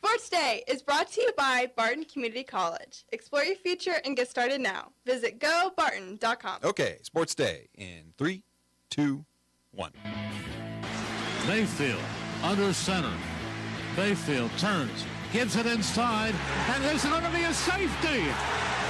Sports Day is brought to you by Barton Community College. Explore your future and get started now. Visit gobarton.com. Okay, Sports Day in 3, 2, 1. Mayfield under center. Mayfield turns, gives it inside, and there's going to be a safety.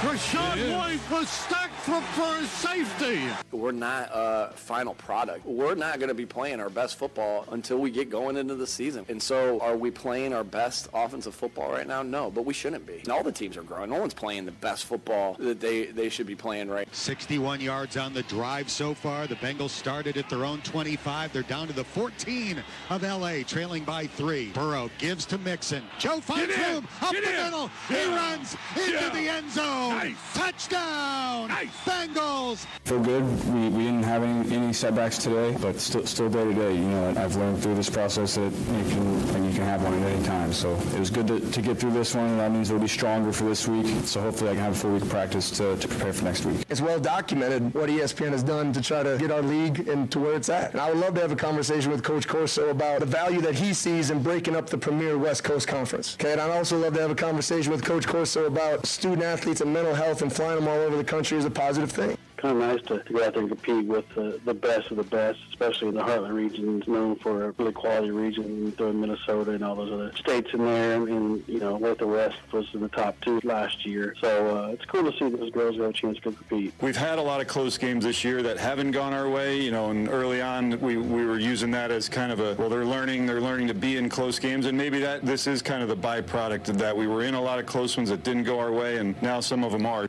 Rashad White was stacked for a safety. We're not a final product. We're not going to be playing our best football until we get going into the season. And so are we playing our best offensive football right now? No, but we shouldn't be. And all the teams are growing. No one's playing the best football that they should be playing right. 61 yards on the drive so far. The Bengals started at their own 25. They're down to the 14 of L.A., trailing by 3. Burrow gives to Mixon. Joe finds room up the middle. He runs into the end zone. Nice. Touchdown! Nice. Bengals! Feel good. We didn't have any setbacks today, but still day to day. You know, I've learned through this process that you can have one at any time. So it was good to get through this one. That means we'll be stronger for this week. So hopefully I can have a full week of practice to prepare for next week. It's well documented what ESPN has done to try to get our league into where it's at. And I would love to have a conversation with Coach Corso about the value that he sees in breaking up the premier West Coast Conference. Okay, and I'd also love to have a conversation with Coach Corso about student athletes and mental health, and flying them all over the country is a positive thing. Kind of nice to go out there and compete with the best of the best, especially in the Heartland region. It's known for a really quality region, throwing Minnesota and all those other states in there, and you know, West the West was in the top 2 last year. So it's cool to see those girls have a chance to compete. We've had a lot of close games this year that haven't gone our way, you know, and early on we were using that as kind of they're learning to be in close games, and maybe this is kind of the byproduct of that. We were in a lot of close ones that didn't go our way, and now some of them are.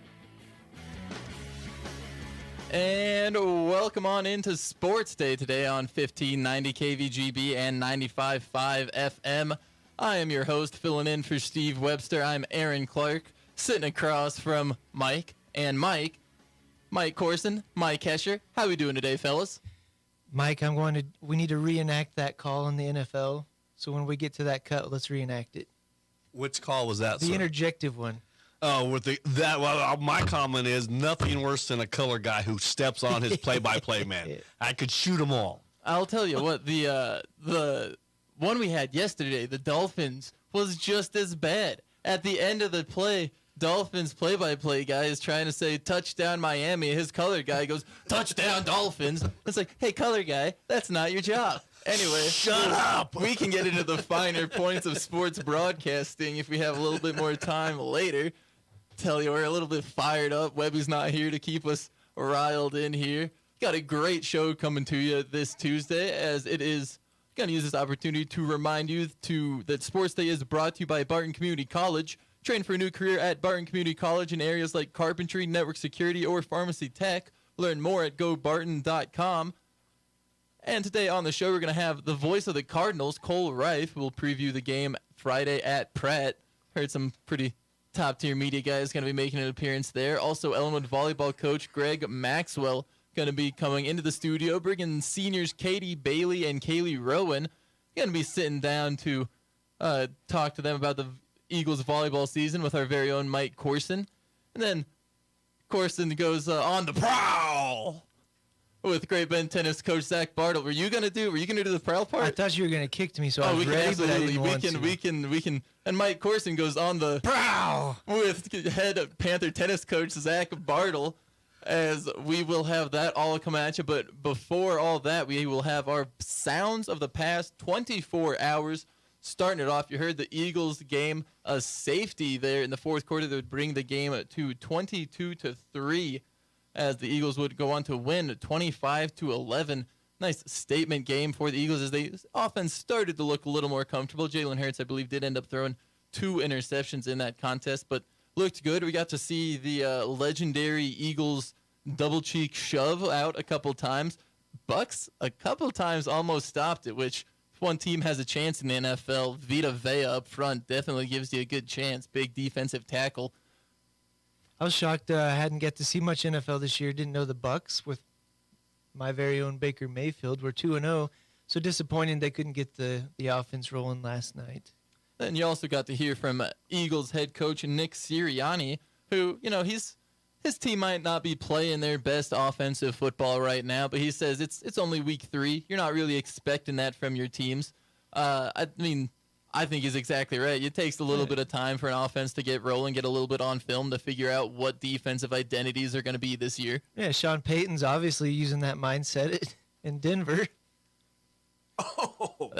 And welcome on into Sports Day today on 1590 KVGB and 95.5 FM. I am your host, filling in for Steve Webster. I'm Aaron Clark, sitting across from Mike Corson, Mike Hesher. How we doing today, fellas? Mike, we need to reenact that call in the NFL. So when we get to that cut, let's reenact it. Which call was that, The interjective one. Oh, my comment is nothing worse than a color guy who steps on his play-by-play man. I could shoot them all. I'll tell you what, the one we had yesterday, the Dolphins, was just as bad. At the end of the play, Dolphins play-by-play guy is trying to say touchdown Miami. His color guy goes, touchdown Dolphins. It's like, hey, color guy, that's not your job. Anyway, shut up. We can get into the finer points of sports broadcasting if we have a little bit more time later. Tell you we're a little bit fired up. Webby's not here to keep us riled in here. Got a great show coming to you this Tuesday, as it is going to use this opportunity to remind you that Sports Day is brought to you by Barton Community College. Train for a new career at Barton Community College in areas like carpentry, network security, or pharmacy tech. Learn more at gobarton.com. And today on the show, we're going to have the voice of the Cardinals, Cole Reif, who will preview the game Friday at Pratt. Heard some pretty top-tier media guys going to be making an appearance there. Also, Ellenwood volleyball coach Greg Maxwell going to be coming into the studio, bringing seniors Katie Bailey and Kaylee Rowan. Going to be sitting down to talk to them about the Eagles volleyball season with our very own Mike Corson. And then Corson goes on the prowl with Great Bend tennis coach Zach Bartle. Were you gonna do the prowl part? I thought you were gonna kick me, so I was ready, but I didn't want to. We can. And Mike Corson goes on the prowl with head Panther tennis coach Zach Bartle, as we will have that all come at you. But before all that, we will have our sounds of the past 24 hours. Starting it off, you heard the Eagles game, a safety there in the fourth quarter that would bring the game to 22-3. As the Eagles would go on to win 25-11. Nice statement game for the Eagles as they offense started to look a little more comfortable. Jalen Hurts, I believe, did end up throwing 2 interceptions in that contest, but looked good. We got to see the legendary Eagles double cheek shove out a couple times. Bucks a couple times almost stopped it, which if one team has a chance in the NFL, Vita Vea up front definitely gives you a good chance. Big defensive tackle. I was shocked I hadn't get to see much NFL this year. Didn't know the Bucks with my very own Baker Mayfield were 2-0. So disappointing they couldn't get the offense rolling last night. Then you also got to hear from Eagles head coach Nick Sirianni, who, you know, his team might not be playing their best offensive football right now, but he says it's only week 3. You're not really expecting that from your teams. I mean, I think is exactly right. It takes a little bit of time for an offense to get rolling, get a little bit on film to figure out what defensive identities are going to be this year. Yeah, Sean Payton's obviously using that mindset in Denver. Oh,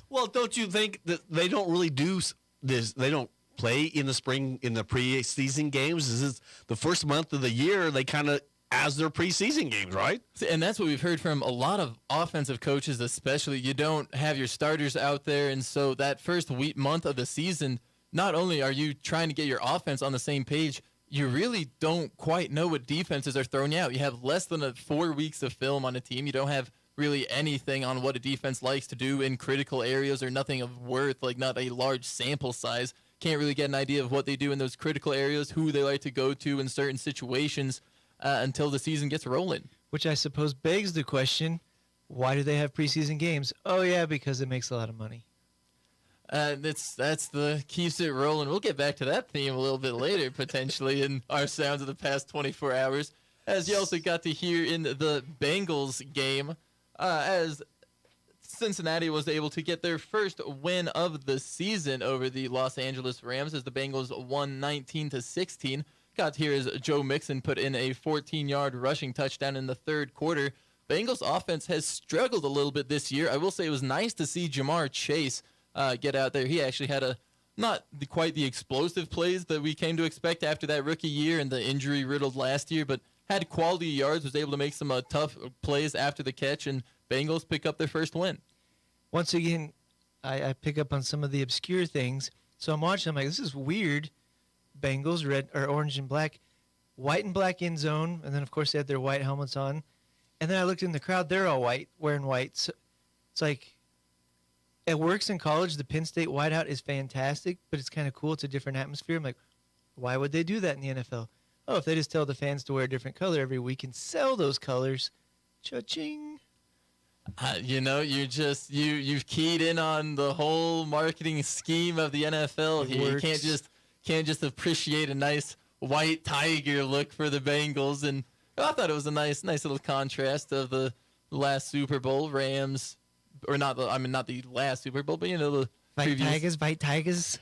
well. Don't you think that they don't really do this? They don't play in the spring in the preseason games. This is the first month of the year. They kind of as their preseason games, right? And that's what we've heard from a lot of offensive coaches, especially. You don't have your starters out there, and so that first month of the season, not only are you trying to get your offense on the same page, you really don't quite know what defenses are throwing out. You have less than 4 weeks of film on a team. You don't have really anything on what a defense likes to do in critical areas or nothing of worth, like not a large sample size. Can't really get an idea of what they do in those critical areas, who they like to go to in certain situations. Until the season gets rolling. Which I suppose begs the question, why do they have preseason games? Oh, yeah, because it makes a lot of money. That's the keeps it rolling. We'll get back to that theme a little bit later, potentially, in our sounds of the past 24 hours. As you also got to hear in the Bengals game, as Cincinnati was able to get their first win of the season over the Los Angeles Rams as the Bengals won 19-16. Got here as Joe Mixon put in a 14-yard rushing touchdown in the third quarter. Bengals offense has struggled a little bit this year. I will say it was nice to see Jamar Chase get out there. He actually had not quite the explosive plays that we came to expect after that rookie year and the injury-riddled last year, but had quality yards, was able to make some tough plays after the catch, and Bengals pick up their first win. Once again, I pick up on some of the obscure things. So I'm watching, I'm like, this is weird. Bengals, red or orange and black, white and black end zone, and then of course they had their white helmets on. And then I looked in the crowd; they're all white, wearing white. So it's like it works in college. The Penn State whiteout is fantastic, but it's kind of cool. It's a different atmosphere. I'm like, why would they do that in the NFL? Oh, if they just tell the fans to wear a different color every week and sell those colors, cha-ching. You've keyed in on the whole marketing scheme of the NFL here. You can't just appreciate a nice white tiger look for the Bengals. And I thought it was a nice little contrast of the last Super Bowl Rams, or not the last Super Bowl, but the White Tigers.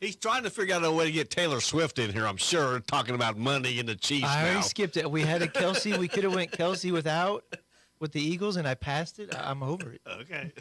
He's trying to figure out a way to get Taylor Swift in here, I'm sure, talking about money and the Chiefs. I already skipped it. We had a Kelsey. We could have went Kelsey with the Eagles, and I passed it. I'm over it. Okay.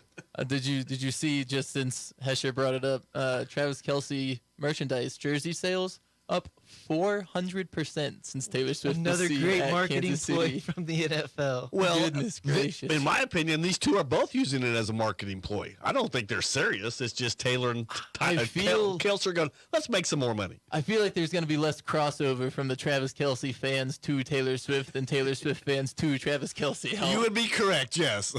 Did you see, just since Hesher brought it up, Travis Kelce merchandise jersey sales up 400% since Taylor Swift. Another great marketing ploy from the NFL. Well, goodness gracious. In my opinion, these two are both using it as a marketing ploy. I don't think they're serious. It's just Taylor and Kelce are going, let's make some more money. I feel like there's going to be less crossover from the Travis Kelce fans to Taylor Swift than Taylor Swift fans to Travis Kelce. You would be correct, yes.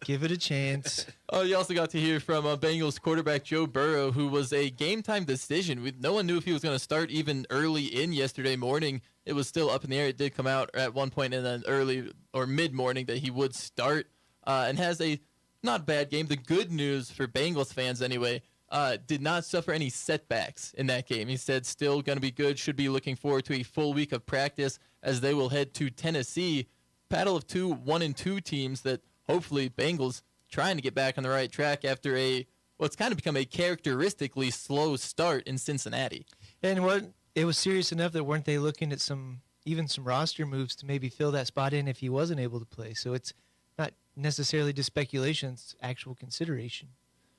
Give it a chance. Oh, you also got to hear from Bengals quarterback Joe Burrow, who was a game-time decision. No one knew if he was going to start even early in yesterday morning. It was still up in the air. It did come out at one point in an early or mid-morning that he would start and has a not bad game. The good news for Bengals fans anyway, did not suffer any setbacks in that game. He said still going to be good, should be looking forward to a full week of practice as they will head to Tennessee. Battle of 1-2 teams that hopefully Bengals trying to get back on the right track after what's kind of become a characteristically slow start in Cincinnati. And it was serious enough that weren't they looking at some roster moves to maybe fill that spot in if he wasn't able to play? So it's not necessarily just speculation, it's actual consideration.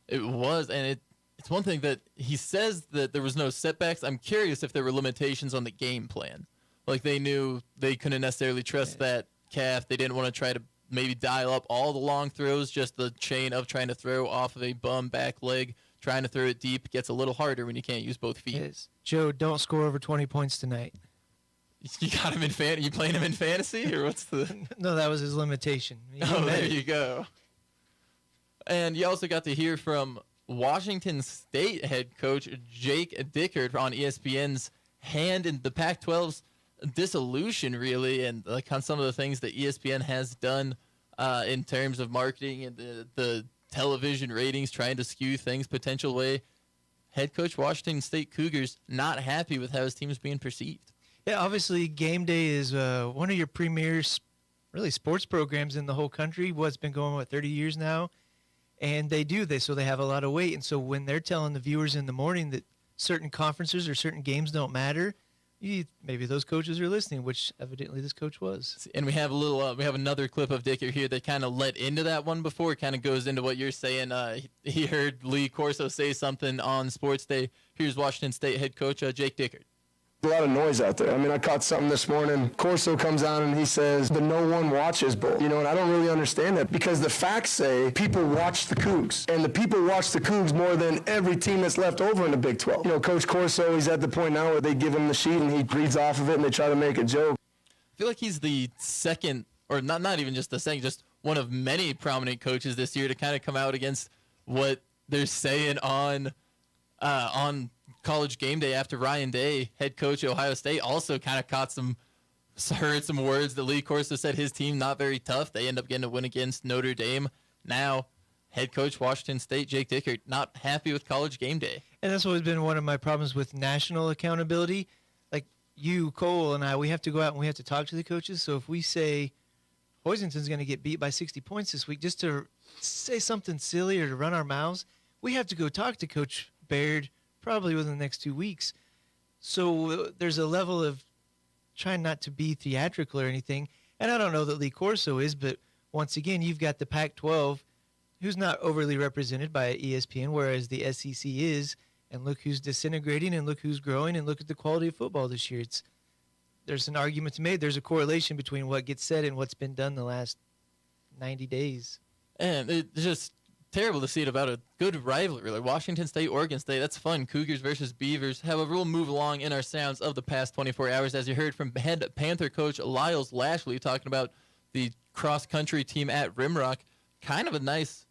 It was, and it's one thing that he says that there was no setbacks. I'm curious if there were limitations on the game plan. Like they knew they couldn't necessarily trust that calf. They didn't want to try to maybe dial up all the long throws, just the chain of trying to throw off of a bum back leg, trying to throw it deep gets a little harder when you can't use both feet. Yes. Joe, don't score over 20 points tonight. You got him in you playing him in fantasy, or what's the? No, that was his limitation. There you go. And you also got to hear from Washington State head coach Jake Dickert on ESPN's hand in the Pac-12's dissolution, really, and like on some of the things that ESPN has done in terms of marketing and the television ratings, trying to skew things potential way. Head coach Washington State Cougars not happy with how his team is being perceived. Yeah, obviously Game Day is one of your premier really sports programs in the whole country. What's been going on 30 years now, And they do. So they have a lot of weight. And so when they're telling the viewers in the morning that certain conferences or certain games don't matter, maybe those coaches are listening, which evidently this coach was. And we have we have another clip of Dicker here that kind of led into that one before. It kind of goes into what you're saying. He heard Lee Corso say something on Sports Day. Here's Washington State head coach Jake Dickert. A lot of noise out there. I mean, I caught something this morning. Corso comes on and he says the no one watches bowl. And I don't really understand that because the facts say people watch the Cougs. And the people watch the Cougs more than every team that's left over in the Big 12. Coach Corso, he's at the point now where they give him the sheet and he reads off of it and they try to make a joke. I feel like he's the second, or not even just the second, just one of many prominent coaches this year to kind of come out against what they're saying on College Game Day after Ryan Day, head coach at Ohio State, also kind of heard some words that Lee Corso said his team not very tough. They end up getting a win against Notre Dame. Now, head coach Washington State, Jake Dickert, not happy with College Game Day. And that's always been one of my problems with national accountability. Like you, Cole, and I, we have to go out and we have to talk to the coaches. So if we say Hoisington's going to get beat by 60 points this week, just to say something silly or to run our mouths, we have to go talk to Coach Baird probably within the next 2 weeks. So there's a level of trying not to be theatrical or anything. And I don't know that Lee Corso is, but once again, you've got the Pac-12, who's not overly represented by ESPN, whereas the SEC is. And look who's disintegrating, and look who's growing, and look at the quality of football this year. There's an argument to be made. There's a correlation between what gets said and what's been done the last 90 days. And it's just terrible to see it about a good rivalry like Washington State, Oregon State. That's fun. Cougars versus Beavers. However, we'll move along in our sounds of the past 24 hours. As you heard from head Panther coach Lyles Lashley talking about the cross-country team at Rimrock. Kind of a nice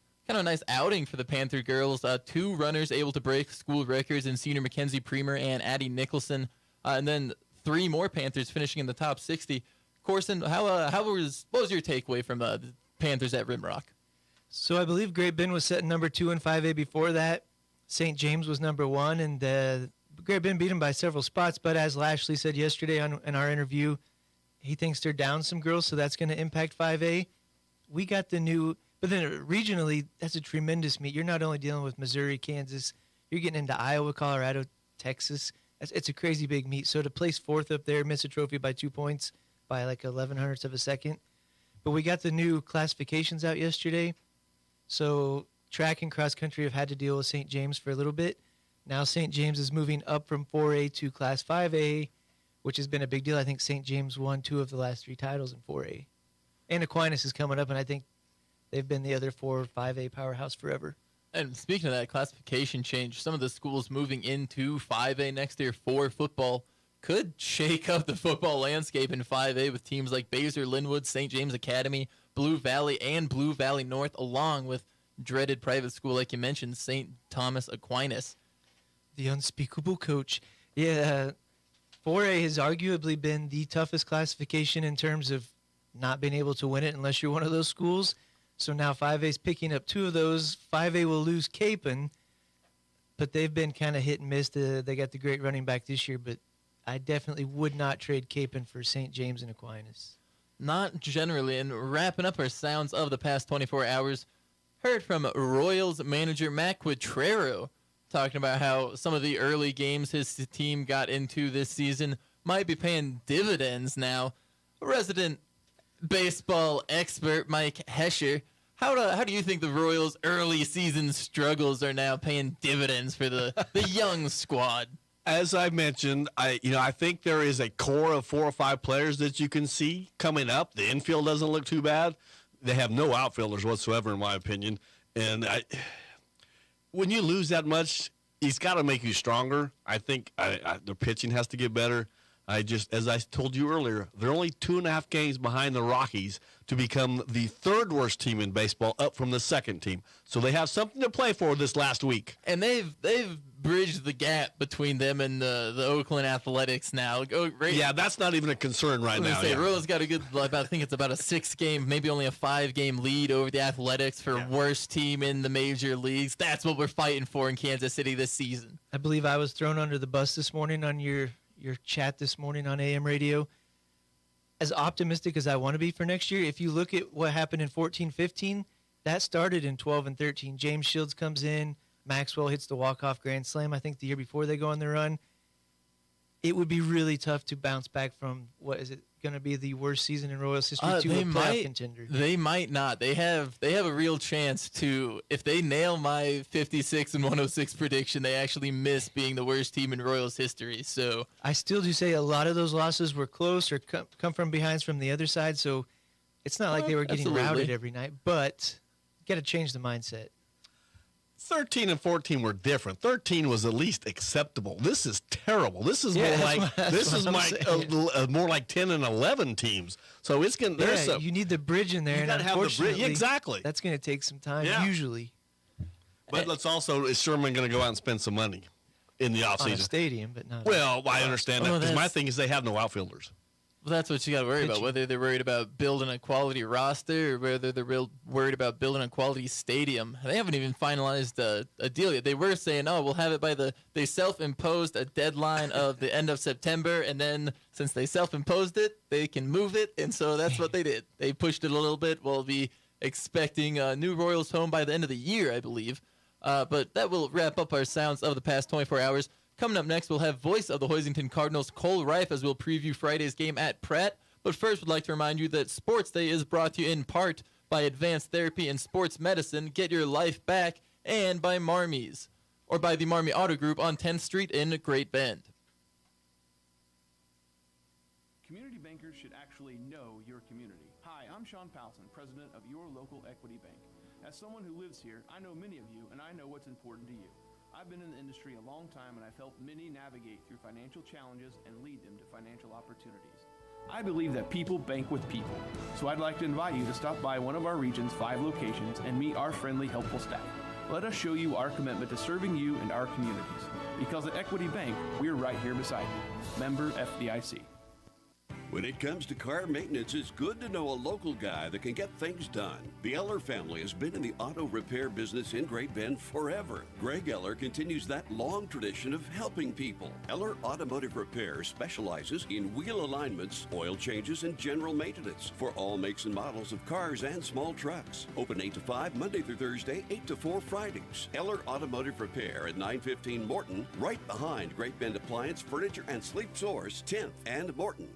outing for the Panther girls. 2 runners able to break school records in senior Mackenzie Premer and Addie Nicholson. And then 3 more Panthers finishing in the top 60. Corson, what was your takeaway from the Panthers at Rimrock? So I believe Great Bend was set number 2 in 5A before that. St. James was number 1, and Great Bend beat them by several spots. But as Lashley said yesterday in our interview, he thinks they're down some girls, so that's going to impact 5A. We got the new, but then regionally, that's a tremendous meet. You're not only dealing with Missouri, Kansas, you're getting into Iowa, Colorado, Texas. It's a crazy big meet. So to place 4th up there, miss a trophy by 2 points by like 11/100ths of a second. But we got the new classifications out yesterday. So track and cross country have had to deal with St. James for a little bit. Now St. James is moving up from 4A to Class 5A, which has been a big deal. I think St. James won 2 of the last 3 titles in 4A. And Aquinas is coming up, and I think they've been the other 4 or 5A powerhouse forever. And speaking of that classification change, some of the schools moving into 5A next year for football could shake up the football landscape in 5A with teams like Baser, Linwood, St. James Academy, Blue Valley, and Blue Valley North, along with dreaded private school, like you mentioned, St. Thomas Aquinas. The unspeakable coach. Yeah, 4A has arguably been the toughest classification in terms of not being able to win it unless you're one of those schools. So now 5A is picking up 2 of those. 5A will lose Capon, but they've been kind of hit and miss. They got the great running back this year, but I definitely would not trade Capon for St. James and Aquinas. Not generally. And wrapping up our sounds of the past 24 hours, heard from Royals manager Matt Quattrero talking about how some of the early games his team got into this season might be paying dividends now. Resident baseball expert Mike Hesher, how do you think the Royals' early season struggles are now paying dividends for the young squad? As I mentioned, I think there is a core of 4 or 5 players that you can see coming up. The infield doesn't look too bad. They have no outfielders whatsoever, in my opinion. And when you lose that much, he's got to make you stronger. I think the pitching has to get better. As I told you earlier, they're only 2.5 games behind the Rockies to become the 3rd worst team in baseball, up from the 2nd team. So they have something to play for this last week. And they've bridged the gap between them and the Oakland Athletics now. Yeah, that's not even a concern right now. Royals got a good, I think it's about a 6-game, maybe only a 5-game lead over the Athletics for worst team in the major leagues. That's what we're fighting for in Kansas City this season. I believe I was thrown under the bus this morning on your chat this morning on AM radio. As optimistic as I want to be for next year, if you look at what happened in 14-15, that started in 12 and 13. James Shields comes in. Maxwell hits the walk-off grand slam, I think, the year before they go on the run. It would be really tough to bounce back from, what is it going to be, the worst season in Royals history to a playoff contender. They might not. They have a real chance to, if they nail my 56 and 106 prediction, they actually miss being the worst team in Royals history. So I still do say a lot of those losses were close or come from behinds from the other side, so it's not like they were getting routed every night, but you got to change the mindset. 13 and 14 were different. 13 was at least acceptable. This is terrible. This is more like 10 and 11 teams. So it's going. Yeah, you need the bridge in there. You got to have the bridge. Exactly. That's going to take some time usually. But is Sherman going to go out and spend some money in the offseason? On a stadium, but not. Well, I understand that because my thing is they have no outfielders. Well, that's what you got to worry about, whether they're worried about building a quality roster or whether they're worried about building a quality stadium. They haven't even finalized a deal yet. They were saying, we'll have it by they self-imposed a deadline of the end of September, and then since they self-imposed it, they can move it, and so that's what they did. They pushed it a little bit. We'll be expecting a new Royals home by the end of the year, I believe. But that will wrap up our sounds of the past 24 hours. Coming up next, we'll have voice of the Hoisington Cardinals, Cole Reif, as we'll preview Friday's game at Pratt. But first, we'd like to remind you that Sports Day is brought to you in part by Advanced Therapy and Sports Medicine. Get your life back, and by Marmies, or by the Marmie Auto Group on 10th Street in Great Bend. Community bankers should actually know your community. Hi, I'm Sean Powelson, president of your local Equity Bank. As someone who lives here, I know many of you, and I know what's important to you. I've been in the industry a long time, and I've helped many navigate through financial challenges and lead them to financial opportunities. I believe that people bank with people, so I'd like to invite you to stop by one of our region's 5 locations and meet our friendly, helpful staff. Let us show you our commitment to serving you and our communities. Because at Equity Bank, we're right here beside you. Member FDIC. When it comes to car maintenance, it's good to know a local guy that can get things done. The Eller family has been in the auto repair business in Great Bend forever. Greg Eller continues that long tradition of helping people. Eller Automotive Repair specializes in wheel alignments, oil changes, and general maintenance for all makes and models of cars and small trucks. Open 8 to 5 Monday through Thursday, 8 to 4 Fridays. Eller Automotive Repair at 915 Morton, right behind Great Bend Appliance, Furniture, and Sleep Source, 10th and Morton.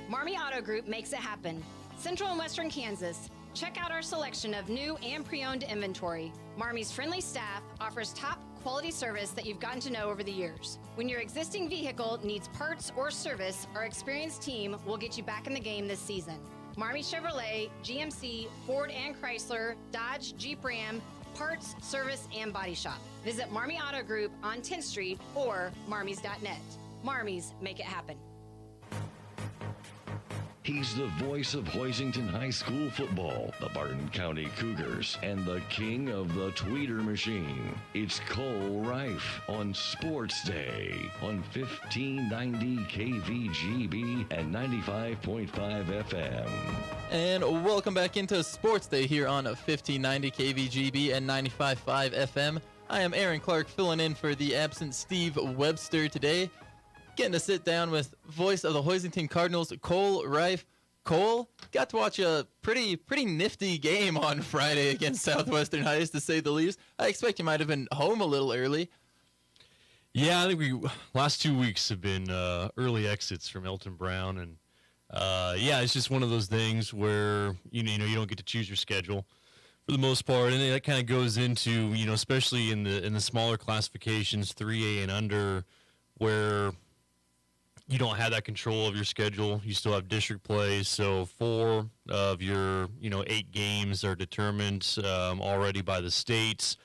Marmie Auto Group makes it happen. Central and Western Kansas. Check out our selection of new and pre-owned inventory. Marmie's friendly staff offers top quality service that you've gotten to know over the years. When your existing vehicle needs parts or service, our experienced team will get you back in the game this season. Marmie Chevrolet, GMC, Ford and Chrysler, Dodge, Jeep Ram, parts, service, and body shop. Visit Marmie Auto Group on 10th Street or marmies.net. Marmies make it happen. He's the voice of Hoisington High School football, the Barton County Cougars, and the king of the tweeter machine. It's Cole Reif on Sports Day on 1590 KVGB and 95.5 FM. And welcome back into Sports Day here on 1590 KVGB and 95.5 FM. I am Aaron Clark filling in for the absent Steve Webster today. Getting to sit down with voice of the Hoisington Cardinals, Cole Reif. Cole, got to watch a pretty nifty game on Friday against Southwestern Heights, to say the least. I expect you might have been home a little early. Yeah, I think last 2 weeks have been early exits from Elton Brown, and it's just one of those things where you don't get to choose your schedule for the most part, and that kind of goes into especially in the smaller classifications, 3A and under, where you don't have that control of your schedule. You still have district play, so 4 of your 8 games are determined already by the states,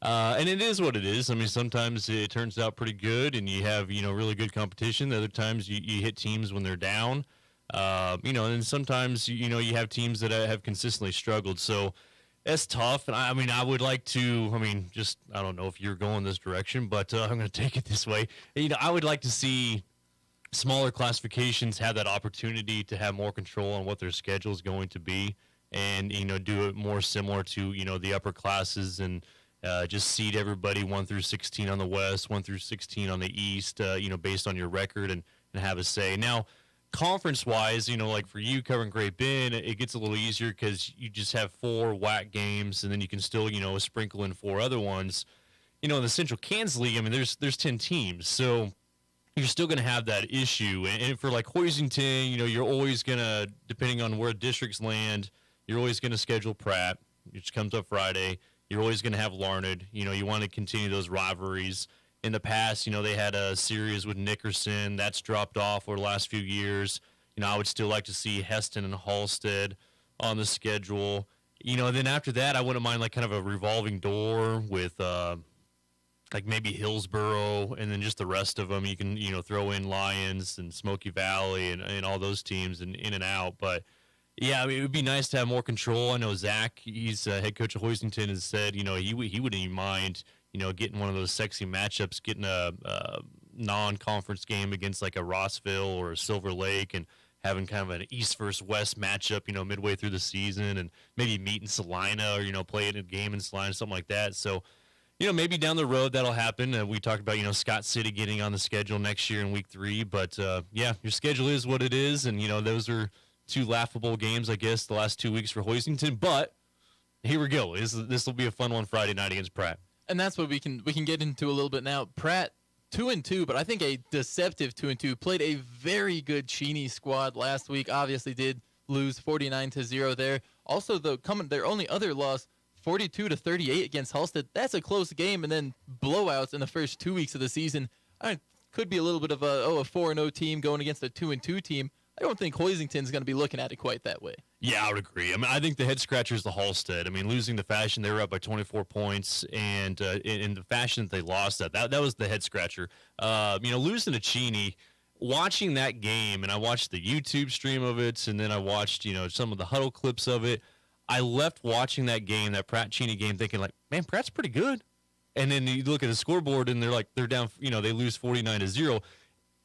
and it is what it is. I mean, sometimes it turns out pretty good, and you have really good competition. Other times you hit teams when they're down, and sometimes you have teams that have consistently struggled. So it's tough, and I would like to. I don't know if you're going this direction, but I'm going to take it this way. I would like to see smaller classifications have that opportunity to have more control on what their schedule is going to be, and do it more similar to the upper classes, and just seed everybody 1 through 16 on the West, 1 through 16 on the East, based on your record, and have a say. Now, conference-wise, like for you covering Great Bend, it gets a little easier because you just have 4 WAC games, and then you can still, sprinkle in 4 other ones. In the Central Kansas League, I mean, there's 10 teams, so you're still going to have that issue. And for like Hoisington, you're always going to, depending on where districts land, you're always going to schedule Pratt, which comes up Friday. You're always going to have Larned. You want to continue those rivalries. In the past, they had a series with Nickerson. That's dropped off over the last few years. I would still like to see Heston and Halstead on the schedule. And then after that, I wouldn't mind like kind of a revolving door with like maybe Hillsboro, and then just the rest of them. You can, throw in Lions and Smoky Valley and all those teams and in and out. But yeah, I mean, it would be nice to have more control. I know Zach, he's head coach of Hoisington, has said, he wouldn't even mind, getting one of those sexy matchups, getting a non-conference game against like a Rossville or a Silver Lake, and having kind of an East versus West matchup, midway through the season, and maybe meet in Salina or, play in a game in Salina, something like that. So, maybe down the road that'll happen. We talked about, Scott City getting on the schedule next year in week 3. But, yeah, your schedule is what it is. And, those are 2 laughable games, I guess, the last 2 weeks for Hoisington. But here we go. This will be a fun one Friday night against Pratt. And that's what we can get into a little bit now. Pratt 2-2, but I think a deceptive 2-2. Played a very good Cheney squad last week. Obviously did lose 49-0 there. Also, their only other loss, 42-38 against Halstead. That's a close game, and then blowouts in the first 2 weeks of the season. Could be a little bit of a 4-0 team going against a 2-2 team. I don't think Hoisington's going to be looking at it quite that way. Yeah, I would agree. I mean, I think the head scratcher is the Halstead. I mean, losing the fashion, they were up by 24 points, and in the fashion that they lost that was the head scratcher. Losing to Cheney, watching that game, and I watched the YouTube stream of it, and then I watched, some of the huddle clips of it. I left watching that game, that Pratt-Cheney game, thinking like, man, Pratt's pretty good. And then you look at the scoreboard, and they're down, they lose 49-0.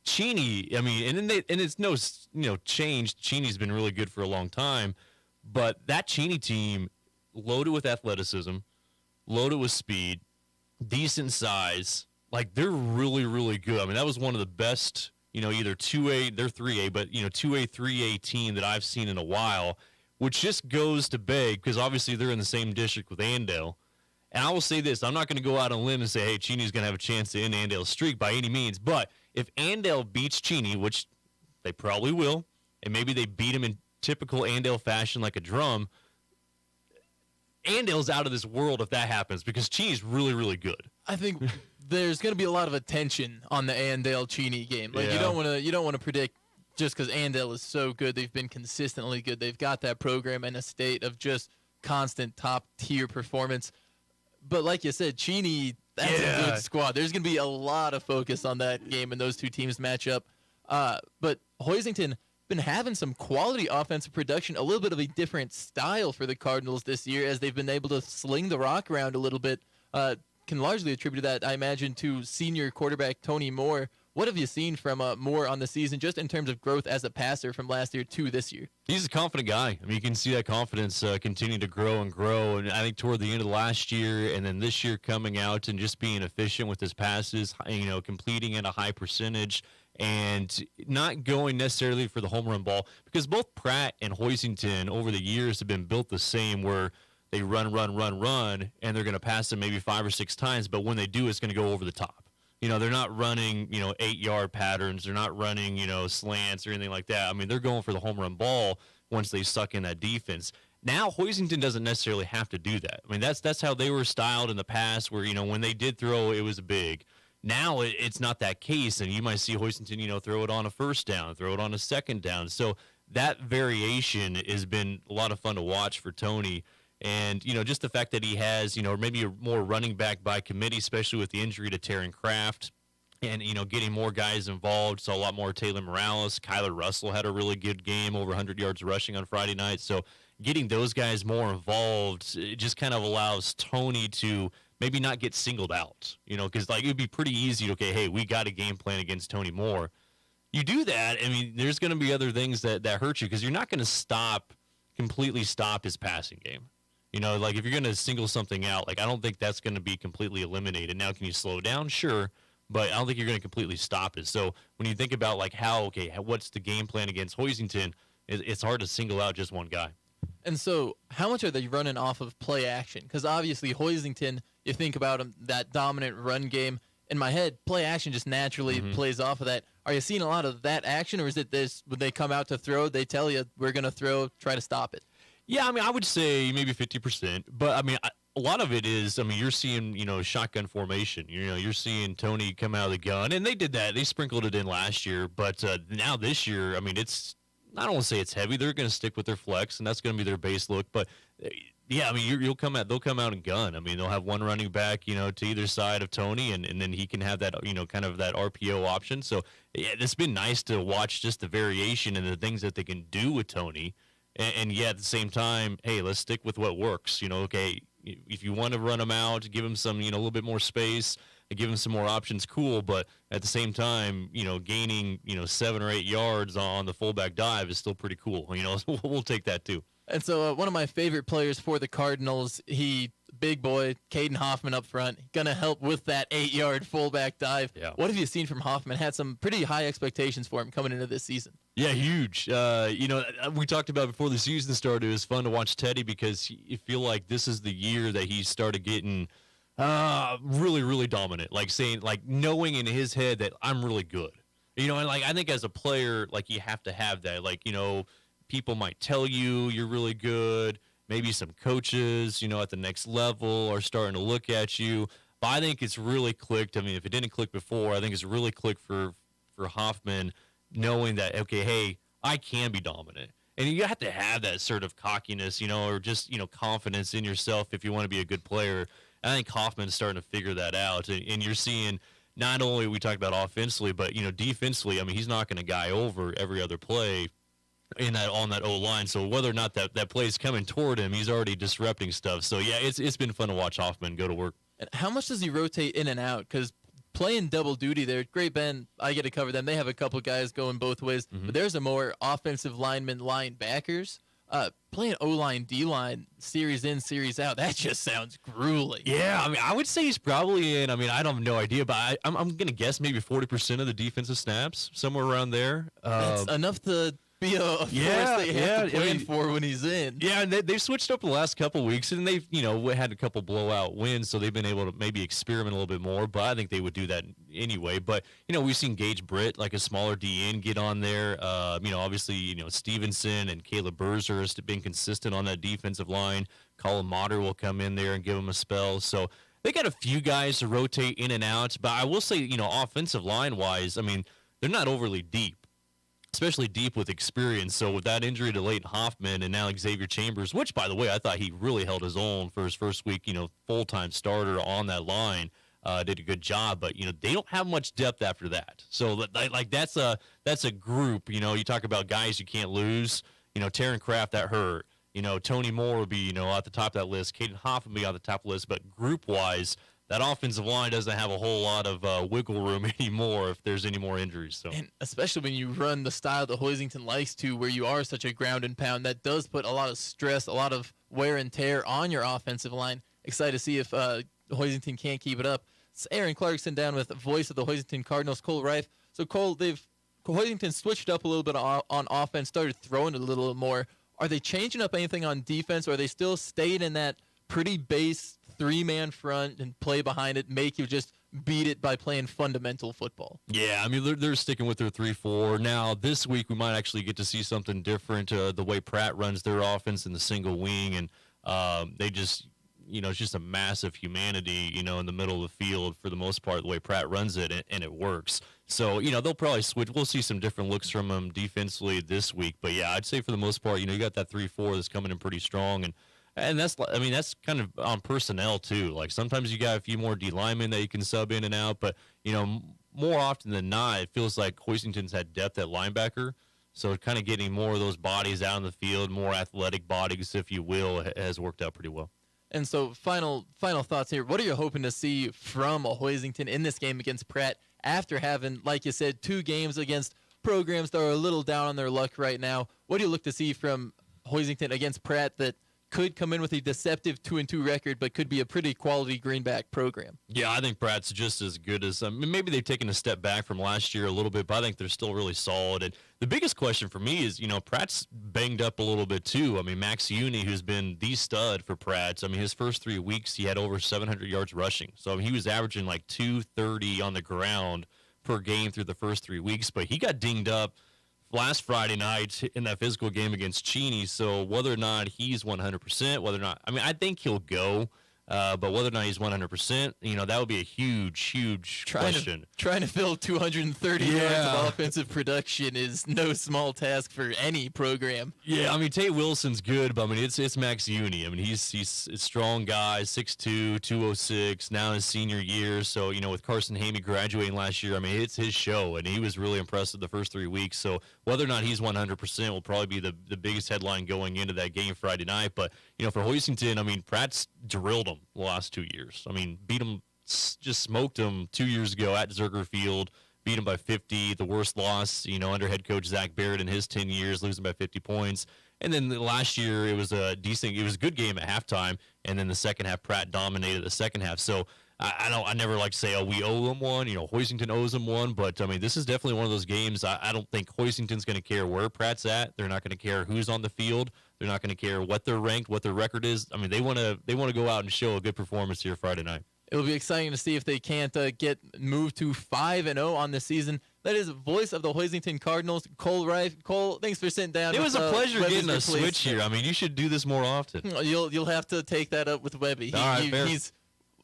Cheney, I mean, and it's no, change. Cheney's been really good for a long time, but that Cheney team, loaded with athleticism, loaded with speed, decent size, like they're really, really good. I mean, that was one of the best, either 2A, they're 3A, but 2A, 3A team that I've seen in a while, which just goes to beg, because obviously they're in the same district with Andale. And I will say this, I'm not going to go out on a limb and say, hey, Cheney's going to have a chance to end Andale's streak by any means, but if Andale beats Cheney, which they probably will, and maybe they beat him in typical Andale fashion like a drum, Andale's out of this world if that happens, because Cheney's really, really good. I think there's going to be a lot of attention on the Andale Cheney game. Like you don't want to predict just because Andale is so good. They've been consistently good. They've got that program in a state of just constant top tier performance. But like you said, Cheney, that's a good squad. There's going to be a lot of focus on that game and those two teams match up. But Hoisington been having some quality offensive production, a little bit of a different style for the Cardinals this year as they've been able to sling the rock around a little bit. Can largely attribute that, I imagine, to senior quarterback Tony Moore. What have you seen from Moore on the season, just in terms of growth as a passer from last year to this year? He's a confident guy. I mean, you can see that confidence continue to grow and grow. And I think toward the end of last year and then this year coming out and just being efficient with his passes, completing at a high percentage and not going necessarily for the home run ball, because both Pratt and Hoisington over the years have been built the same, where they run, and they're going to pass them maybe 5 or 6 times. But when they do, it's going to go over the top. They're not running, 8-yard patterns. They're not running, slants or anything like that. I mean, they're going for the home run ball once they suck in that defense. Now, Hoisington doesn't necessarily have to do that. I mean, that's how they were styled in the past, where, when they did throw, it was big. Now it's not that case, and you might see Hoisington, throw it on a first down, throw it on a second down. So that variation has been a lot of fun to watch for Tony. And, just the fact that he has, maybe a more running back by committee, especially with the injury to Taryn Kraft, and, getting more guys involved. So a lot more Taylor Morales. Kyler Russell had a really good game, over 100 yards rushing on Friday night. So getting those guys more involved, it just kind of allows Tony to maybe not get singled out, because it would be pretty easy. Okay, hey, we got a game plan against Tony Moore. You do that, I mean, there's going to be other things that hurt you, because you're not going to completely stop his passing game. If you're going to single something out, I don't think that's going to be completely eliminated. Now, can you slow down? Sure. but I don't think you're going to completely stop it. So when you think about like what's the game plan against Hoisington, it's hard to single out just one guy. And so how much are they running off of play action? Because obviously Hoisington, you think about them, that dominant run game. In my head, play action just naturally plays off of that. Are you seeing a lot of that action, or is it this when they come out to throw, they tell you we're going to throw, try to stop it? Yeah, I mean, I would say maybe 50%, but I mean, a lot of it is, I mean, you're seeing, shotgun formation. You're seeing Tony come out of the gun, and they did that. They sprinkled it in last year, but now this year, I mean, I don't want to say it's heavy. They're going to stick with their flex, and that's going to be their base look. But yeah, I mean, they'll come out and gun. I mean, they'll have one running back, to either side of Tony, and then he can have that, kind of that RPO option. So yeah, it's been nice to watch just the variation and the things that they can do with Tony. And yeah, at the same time, hey, let's stick with what works. Okay, if you want to run him out, give him some, a little bit more space, give him some more options, cool. But at the same time, gaining, 7 or 8 yards on the fullback dive is still pretty cool. So we'll take that too. And so one of my favorite players for the Cardinals, big boy, Caden Hoffman up front, going to help with that 8-yard fullback dive. Yeah. What have you seen from Hoffman? Had some pretty high expectations for him coming into this season. Yeah, huge. We talked about before the season started, it was fun to watch Teddy because you feel like this is the year that he started getting really, really dominant. Like knowing in his head that I'm really good. And I think as a player, you have to have that. People might tell you you're really good. Maybe some coaches, at the next level are starting to look at you. But I think it's really clicked. I mean, if it didn't click before, I think it's really clicked for Hoffman, knowing that, okay, hey, I can be dominant. And you have to have that sort of cockiness, or just, confidence in yourself if you want to be a good player. I think Hoffman's starting to figure that out. And you're seeing not only we talked about offensively, but, defensively, I mean, he's knocking a guy over every other play on that O-line. So whether or not that play is coming toward him, he's already disrupting stuff. So, yeah, it's been fun to watch Hoffman go to work. And how much does he rotate in and out? Because playing double duty there, Great Bend, I get to cover them. They have a couple guys going both ways. But there's a more offensive linebackers. Playing O-line, D-line, series in, series out, that just sounds grueling. Yeah, I mean, I would say he's probably in, I mean, I don't have no idea, but I'm going to guess maybe 40% of the defensive snaps, somewhere around there. That's enough to be a force that you have to plan for when he's in. Yeah, and they've switched up the last couple of weeks, and they've, had a couple blowout wins, so they've been able to maybe experiment a little bit more, but I think they would do that anyway. But, we've seen Gage Britt, like a smaller DN, get on there. Obviously, Stevenson and Caleb Berzer has been consistent on that defensive line. Colin Motter will come in there and give them a spell. So they got a few guys to rotate in and out, but I will say, offensive line-wise, I mean, they're not overly deep. Especially deep with experience. So with that injury to Leighton Hoffman and now Xavier Chambers, which, by the way, I thought he really held his own for his first week, full-time starter on that line, did a good job. But, they don't have much depth after that. So, that's a group. You talk about guys you can't lose. Taryn Kraft, that hurt. Tony Moore would be, at the top of that list. Caden Hoffman would be on the top of the list. But group-wise, that offensive line doesn't have a whole lot of wiggle room anymore if there's any more injuries. So, and especially when you run the style that Hoisington likes to, where you are such a ground and pound, that does put a lot of stress, a lot of wear and tear on your offensive line. Excited to see if Hoisington can't keep it up. It's Aaron Clarkson down with the voice of the Hoisington Cardinals, Cole Reif. So, Cole, Hoisington switched up a little bit on offense, started throwing it a little more. Are they changing up anything on defense, or are they still staying in that pretty base 3-man front and play behind it, make you just beat it by playing fundamental football? Yeah, I mean, they're sticking with their 3-4. Now, this week, we might actually get to see something different, the way Pratt runs their offense in the single wing, and they just, it's just a massive humanity, in the middle of the field for the most part, the way Pratt runs it, and it works. So, they'll probably switch. We'll see some different looks from them defensively this week. But, yeah, I'd say for the most part, you got that 3-4 that's coming in pretty strong, and that's kind of on personnel too. Like sometimes you got a few more D linemen that you can sub in and out, but more often than not, it feels like Hoisington's had depth at linebacker. So kind of getting more of those bodies out in the field, more athletic bodies, if you will, has worked out pretty well. And so final thoughts here. What are you hoping to see from Hoisington in this game against Pratt after having, like you said, 2 games against programs that are a little down on their luck right now? What do you look to see from Hoisington against Pratt that could come in with a deceptive 2-2 record, but could be a pretty quality Greenback program. Yeah, I think Pratt's just as good as maybe they've taken a step back from last year a little bit, but I think they're still really solid. And the biggest question for me is, Pratt's banged up a little bit too. I mean, Max Uni, who's been the stud for Pratt's, I mean, his first 3 weeks he had over 700 yards rushing, so he was averaging like 230 on the ground per game through the first 3 weeks, but he got dinged up last Friday night in that physical game against Cheney. So whether or not he's 100%, whether or not, I mean, I think he'll go, but whether or not he's 100%, that would be a huge question. Trying to fill 230 yards of offensive production is no small task for any program. Yeah, I mean, Tate Wilson's good, but I mean, it's Max Uni. I mean, he's a strong guy, 6'2", 206, now in his senior year. So, with Carson Hamey graduating last year, I mean, it's his show, and he was really impressive the first 3 weeks. So whether or not he's 100% will probably be the biggest headline going into that game Friday night. But, for Hoisington, I mean, Pratt's drilled him the last 2 years. I mean, beat him, just smoked him 2 years ago at Zerger Field, beat him by 50, the worst loss, under head coach Zach Barrett in his 10 years, losing by 50 points. And then last year, it was a good game at halftime, and then the second half, Pratt dominated the second half. So I never like to say, we owe them one, Hoisington owes them one, but I mean, this is definitely one of those games. I don't think Hoisington's going to care where Pratt's at. They're not going to care who's on the field. They're not going to care what they're ranked, what their record is. I mean, they want to go out and show a good performance here Friday night. It will be exciting to see if they can't get moved to 5-0 on the season. That is voice of the Hoisington Cardinals, Cole Reif. Cole, thanks for sitting down. It was a pleasure getting a Police. switch here. I mean, you should do this more often. You'll have to take that up with Webby. All right, fair. He's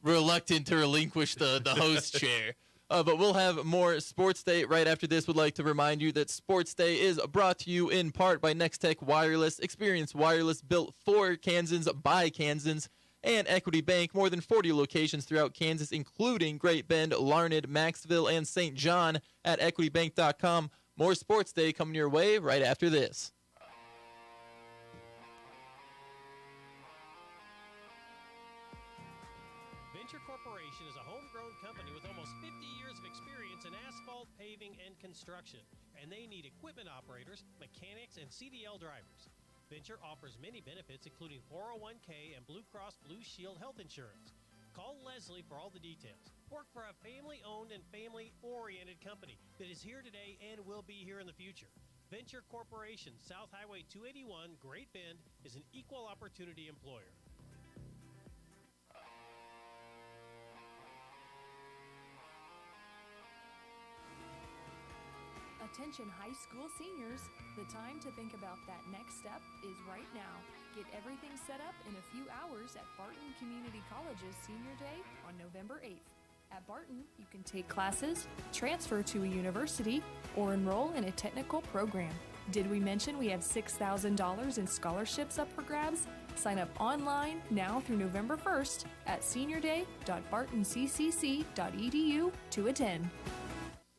reluctant to relinquish the host chair. But we'll have more Sports Day right after this. Would like to remind you that Sports Day is brought to you in part by Nextech Wireless. Experience wireless built for Kansans by Kansans. And Equity Bank, more than 40 locations throughout Kansas, including Great Bend, Larned, Maxville, and St. John at equitybank.com. More Sports Day coming your way right after this. Venture Corporation is a homegrown company with almost 50 years of experience in asphalt, paving, and construction. And they need equipment operators, mechanics, and CDL drivers. Venture offers many benefits, including 401k and Blue Cross Blue Shield health insurance. Call Leslie for all the details. Work for a family-owned and family-oriented company that is here today and will be here in the future. Venture Corporation, South Highway 281, Great Bend, is an equal opportunity employer. Attention high school seniors, the time to think about that next step is right now. Get everything set up in a few hours at Barton Community College's Senior Day on November 8th. At Barton, you can take classes, transfer to a university, or enroll in a technical program. Did we mention we have $6,000 in scholarships up for grabs? Sign up online now through November 1st at seniorday.bartoncccc.edu to attend.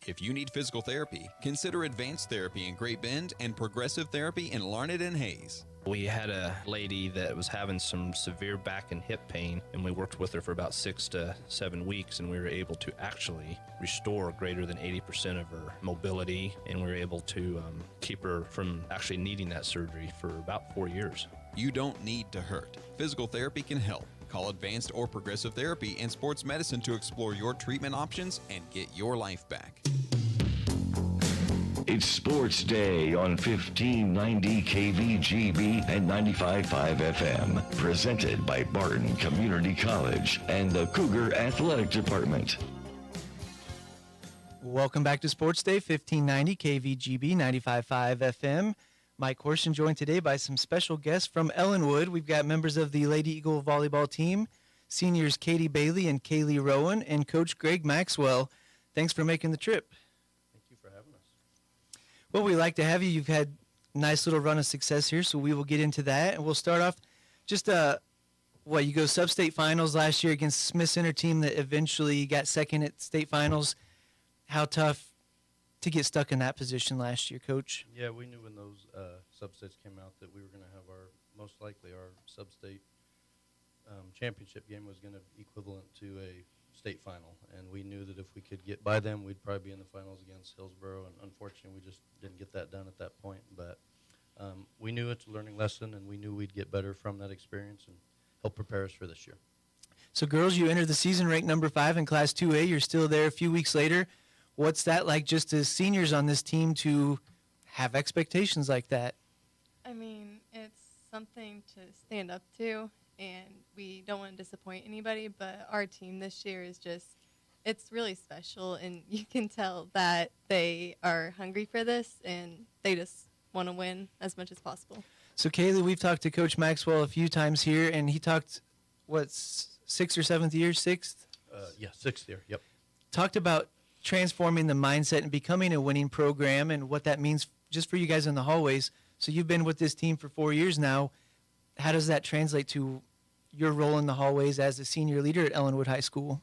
If you need physical therapy, consider Advanced Therapy in Great Bend and Progressive Therapy in Larned and Hayes. We had a lady that was having some severe back and hip pain, and we worked with her for about 6 to 7 weeks, and we were able to actually restore greater than 80% of her mobility, and we were able to keep her from actually needing that surgery for about 4 years. You don't need to hurt. Physical therapy can help. Call Advanced or Progressive Therapy and Sports Medicine to explore your treatment options and get your life back. It's Sports Day on 1590 KVGB and 95.5 FM. Presented by Barton Community College and the Cougar Athletic Department. Welcome back to Sports Day, 1590 KVGB, 95.5 FM. Mike Horson joined today by some special guests from Ellenwood. We've got members of the Lady Eagle volleyball team, seniors Katie Bailey and Kaylee Rowan, and Coach Greg Maxwell. Thanks for making the trip. Thank you for having us. Well, we'd like to have you. You've had a nice little run of success here, so we will get into that. And we'll start off just, you go sub-state finals last year against Smith Center team that eventually got second at state finals. How tough to get stuck in that position last year, Coach? Yeah, we knew when those sub-states came out that we were going to have our sub-state championship game was going to be equivalent to a state final, and we knew that if we could get by them, we'd probably be in the finals against Hillsboro, and unfortunately we just didn't get that done at that point. But We knew it's a learning lesson, and we knew we'd get better from that experience and help prepare us for this year. So, girls, you entered the season ranked number 5 in Class 2A. You're still there a few weeks later. What's that like just as seniors on this team to have expectations like that? I mean, it's something to stand up to, and we don't want to disappoint anybody, but our team this year is just, it's really special, and you can tell that they are hungry for this, and they just want to win as much as possible. So, Kaylee, we've talked to Coach Maxwell a few times here, and he talked, what, 6th or 7th year? 6th? Yeah, 6th year, yep. Talked about transforming the mindset and becoming a winning program and what that means just for you guys in the hallways. So you've been with this team for 4 years now. How does that translate to your role in the hallways as a senior leader at Ellenwood High School?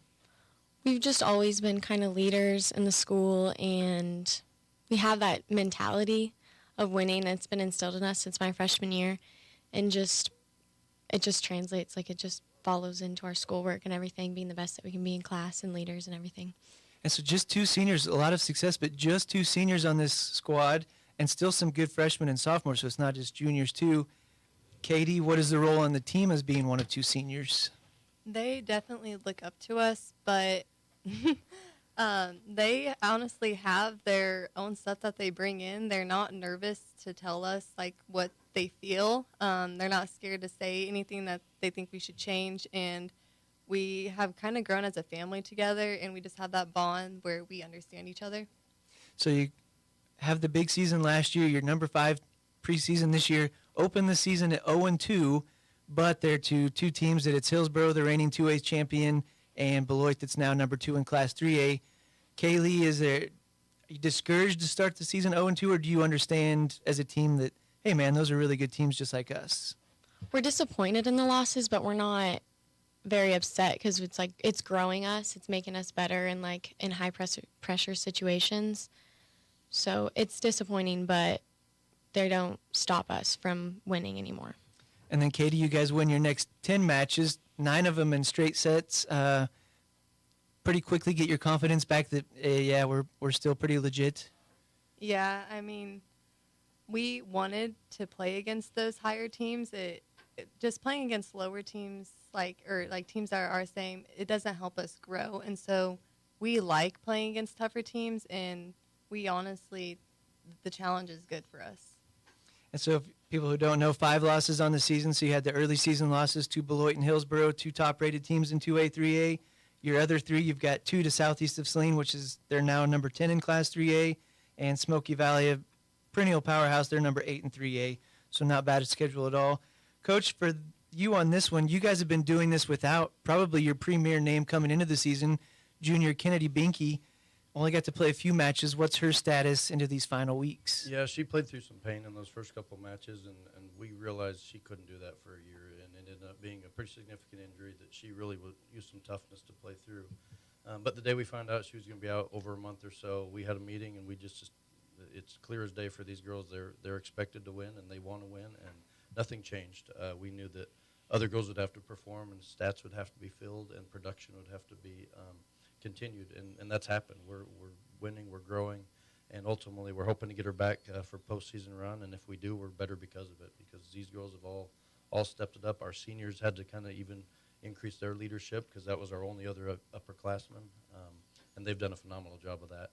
We've just always been kind of leaders in the school, and we have that mentality of winning. It's been instilled in us since my freshman year, and it just translates, like it just follows into our schoolwork and everything, being the best that we can be in class and leaders and everything. And so just 2 seniors, a lot of success, but just 2 seniors on this squad and still some good freshmen and sophomores, so it's not just juniors too. Katie, what is the role on the team as being one of 2 seniors? They definitely look up to us, but they honestly have their own stuff that they bring in. They're not nervous to tell us like what they feel. They're not scared to say anything that they think we should change, and we have kind of grown as a family together, and we just have that bond where we understand each other. So you have the big season last year, you're number 5 preseason this year, open the season at 0-2, but they're to 2 teams that it's Hillsboro, the reigning 2A champion, and Beloit that's now number 2 in Class 3A. Kaylee, are you discouraged to start the season 0-2, or do you understand as a team that, hey man, those are really good teams just like us? We're disappointed in the losses, but we're not very upset because it's like it's growing us. It's making us better in high pressure situations. So it's disappointing, but they don't stop us from winning anymore. And then, Katie, you guys win your next 10 matches, 9 of them in straight sets. Pretty quickly get your confidence back that, yeah, we're still pretty legit. Yeah, I mean, we wanted to play against those higher teams. Just playing against lower teams, teams that are our same, it doesn't help us grow. And so we like playing against tougher teams, and we honestly, the challenge is good for us. And so if people who don't know, 5 losses on the season. So you had the early season losses to Beloit and Hillsboro, 2 top-rated teams in 2A, 3A. Your other 3, you've got 2 to Southeast of Saline, which is they're now number 10 in Class 3A, and Smoky Valley, a perennial powerhouse, they're number 8 in 3A. So not bad a schedule at all. Coach, for you on this one, you guys have been doing this without probably your premier name coming into the season, junior Kennedy Binky. Only got to play a few matches. What's her status into these final weeks? Yeah, she played through some pain in those first couple matches, and we realized she couldn't do that for a year, and it ended up being a pretty significant injury that she really would use some toughness to play through. But the day we found out she was going to be out over a month or so, we had a meeting, and we just it's clear as day for these girls. They're expected to win, and they want to win, and nothing changed. We knew that other girls would have to perform, and stats would have to be filled, and production would have to be continued, and that's happened. We're winning, we're growing, and ultimately we're hoping to get her back for postseason run, and if we do, we're better because of it, because these girls have all stepped it up. Our seniors had to kind of even increase their leadership because that was our only other upperclassman, and they've done a phenomenal job of that.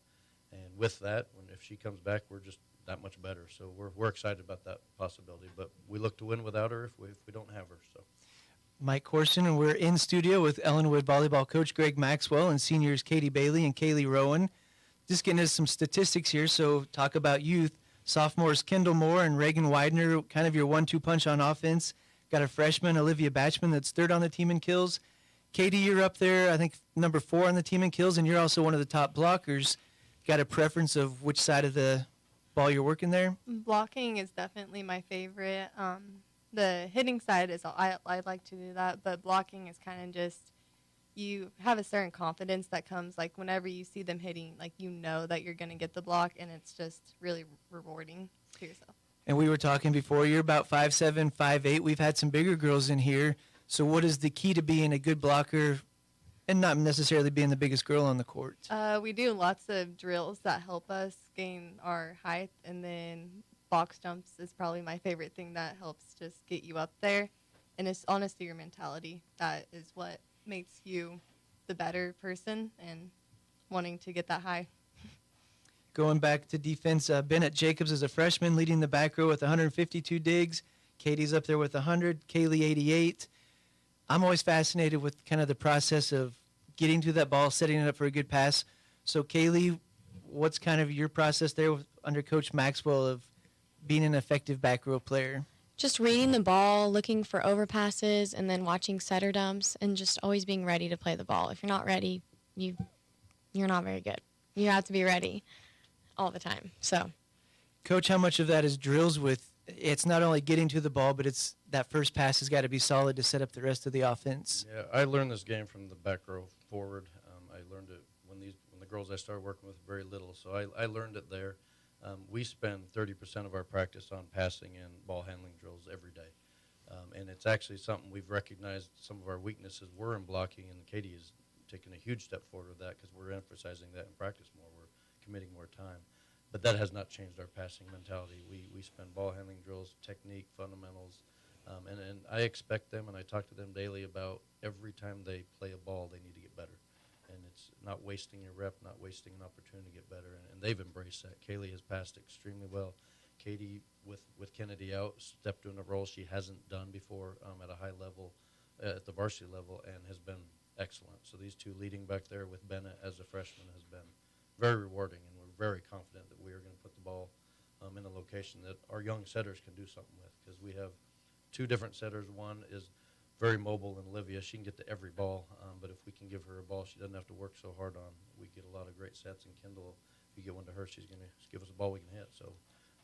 And with that, if she comes back, we're just that much better. So we're excited about that possibility, but we look to win without her if we don't have her. So. Mike Corson, and we're in studio with Ellenwood volleyball coach Greg Maxwell and seniors Katie Bailey and Kaylee Rowan. Just getting into some statistics here, so talk about youth. Sophomores Kendall Moore and Reagan Widener, kind of your 1-2 punch on offense. Got a freshman, Olivia Batchman, that's 3rd on the team in kills. Katie, you're up there, I think, number 4 on the team in kills, and you're also one of the top blockers. Got a preference of which side of the ball you're working there? Blocking is definitely my favorite. The hitting side is I like to do that, but blocking is kind of just you have a certain confidence that comes like whenever you see them hitting, like you know that you're going to get the block, and it's just really rewarding to yourself. And we were talking before, you're about 5'7", 5'8". We've had some bigger girls in here. So what is the key to being a good blocker and not necessarily being the biggest girl on the court? We do lots of drills that help us gain our height, and then box jumps is probably my favorite thing that helps just get you up there. And it's honestly your mentality that is what makes you the better person and wanting to get that high. Going back to defense, Bennett Jacobs is a freshman leading the back row with 152 digs. Katie's up there with 100, Kaylee 88. I'm always fascinated with kind of the process of getting to that ball, setting it up for a good pass. So Kaylee, what's kind of your process there under Coach Maxwell of being an effective back row player? Just reading the ball, looking for overpasses, and then watching setter dumps, and just always being ready to play the ball. If you're not ready, you're not very good. You have to be ready all the time. So, Coach, how much of that is drills with? It's not only getting to the ball, but it's that first pass has got to be solid to set up the rest of the offense. Yeah, I learned this game from the back row forward. I learned it when the girls I started working with were very little, so I learned it there. We spend 30% of our practice on passing and ball handling drills every day. And it's actually something we've recognized some of our weaknesses were in blocking, and Katie has taken a huge step forward with that because we're emphasizing that in practice more. We're committing more time. But that has not changed our passing mentality. We spend ball handling drills, technique, fundamentals, and I expect them, and I talk to them daily about every time they play a ball, they need to get better. And it's not wasting a rep, not wasting an opportunity to get better, and they've embraced that. Kaylee has passed extremely well. Katie, with Kennedy out, stepped into a role she hasn't done before at a high level, at the varsity level, and has been excellent. So these two leading back there with Bennett as a freshman has been very rewarding, and we're very confident that we are going to put the ball in a location that our young setters can do something with, because we have two different setters. One is very mobile, and Olivia, she can get to every ball, but if we can give her a ball she doesn't have to work so hard on, we get a lot of great sets. And Kendall, if you get one to her, she's going to give us a ball we can hit. So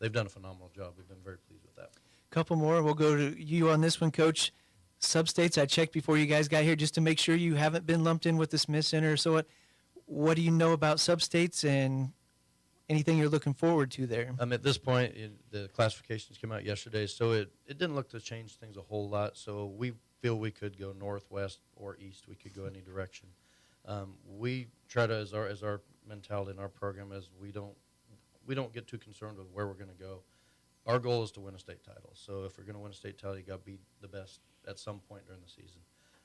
they've done a phenomenal job. We've been very pleased with that. Couple more. We'll go to you on this one, Coach. Sub-states, I checked before you guys got here just to make sure you haven't been lumped in with the Smith Center. So what do you know about sub-states and anything you're looking forward to there? At this point, the classifications came out yesterday, so it didn't look to change things a whole lot. So we feel we could go northwest or east. We could go any direction. We try to, as our mentality in our program, is we don't get too concerned with where we're going to go. Our goal is to win a state title. So if we're going to win a state title, you got to be the best at some point during the season.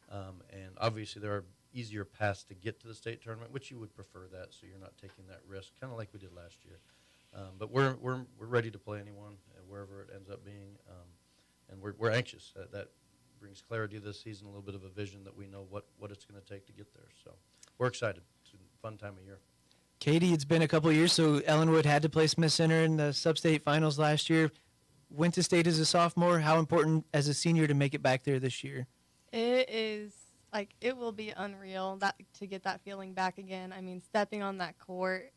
And obviously there are easier paths to get to the state tournament, which you would prefer that, so you're not taking that risk, kind of like we did last year. But we're ready to play anyone wherever it ends up being, and we're anxious. That brings clarity to this season, a little bit of a vision that we know what it's going to take to get there. So we're excited. It's a fun time of year. Katie, it's been a couple of years, so Ellenwood had to play Smith Center in the sub-state finals last year. Went to state as a sophomore. How important as a senior to make it back there this year? It is, it will be unreal to get that feeling back again. I mean, stepping on that court,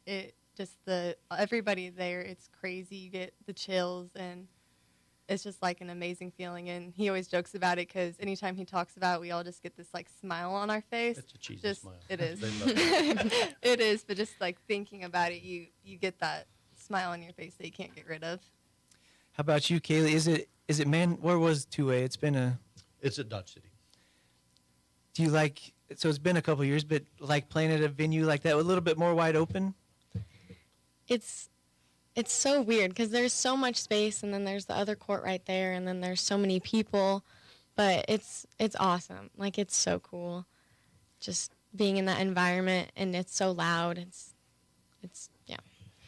everybody there, it's crazy. You get the chills, and it's just an amazing feeling. And he always jokes about it because anytime he talks about it, we all just get this smile on our face. It's a cheesy smile. It is. They love it. It is, but just thinking about it, you get that smile on your face that you can't get rid of. How about you, Kaylee? Is it where was 2A? It's at Dodge City. Do you so it's been a couple of years, but playing at a venue like that, a little bit more wide open? It's so weird because there's so much space, and then there's the other court right there, and then there's so many people, but it's awesome. It's so cool just being in that environment, and it's so loud. It's yeah.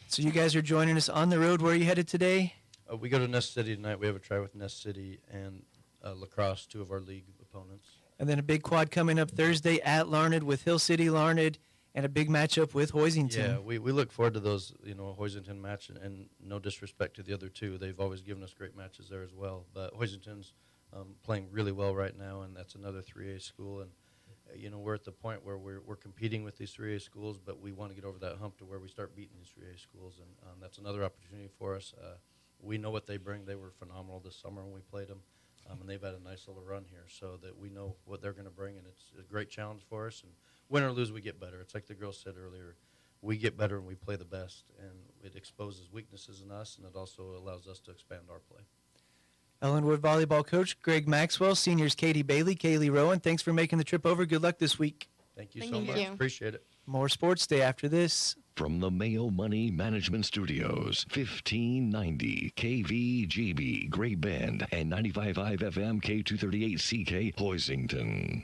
So you guys are joining us on the road. Where are you headed today? We go to Nest City tonight. We have a try with Nest City and Lacrosse, two of our league opponents. And then a big quad coming up Thursday at Larned with Hill City Larned, and a big matchup with Hoisington. Yeah, we look forward to those, Hoisington match, and no disrespect to the other two. They've always given us great matches there as well. But Hoisington's playing really well right now, and that's another 3A school. And, we're at the point where we're competing with these 3A schools, but we want to get over that hump to where we start beating these 3A schools. And that's another opportunity for us. We know what they bring. They were phenomenal this summer when we played them. And they've had a nice little run here, so that we know what they're going to bring, and it's a great challenge for us. And win or lose, we get better. It's like the girl said earlier, we get better when we play the best, and it exposes weaknesses in us, and it also allows us to expand our play. Ellenwood volleyball coach Greg Maxwell, seniors Katie Bailey, Kaylee Rowan, thanks for making the trip over. Good luck this week. Thank you so much. Appreciate it. More Sports Day after this. From the Mayo Money Management Studios, 1590 KVGB Great Bend and 95.5 FM K238CK Hoisington.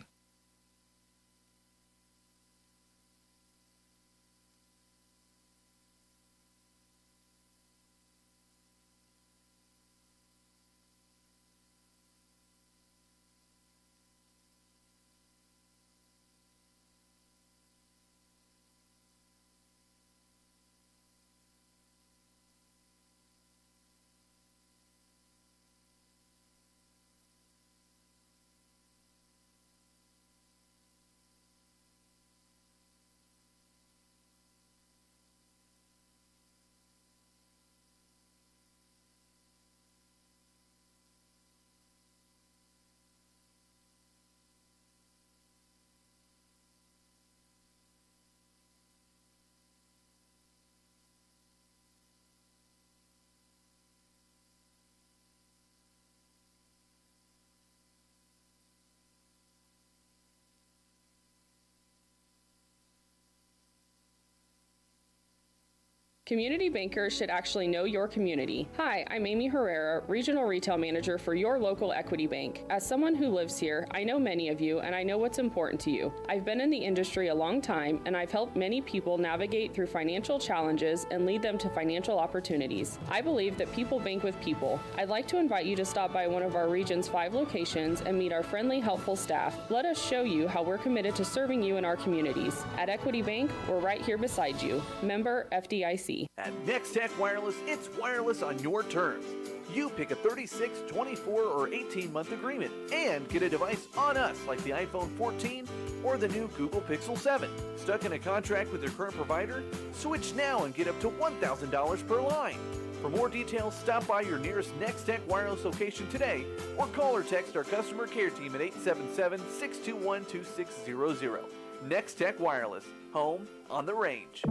Community bankers should actually know your community. Hi, I'm Amy Herrera, Regional Retail Manager for your local Equity Bank. As someone who lives here, I know many of you and I know what's important to you. I've been in the industry a long time and I've helped many people navigate through financial challenges and lead them to financial opportunities. I believe that people bank with people. I'd like to invite you to stop by one of our region's 5 locations and meet our friendly, helpful staff. Let us show you how we're committed to serving you in our communities. At Equity Bank, we're right here beside you. Member FDIC. At NextTech Wireless, it's wireless on your terms. You pick a 36, 24, or 18-month agreement and get a device on us like the iPhone 14 or the new Google Pixel 7. Stuck in a contract with your current provider? Switch now and get up to $1,000 per line. For more details, stop by your nearest NextTech Wireless location today or call or text our customer care team at 877-621-2600. NextTech Wireless, home on the range.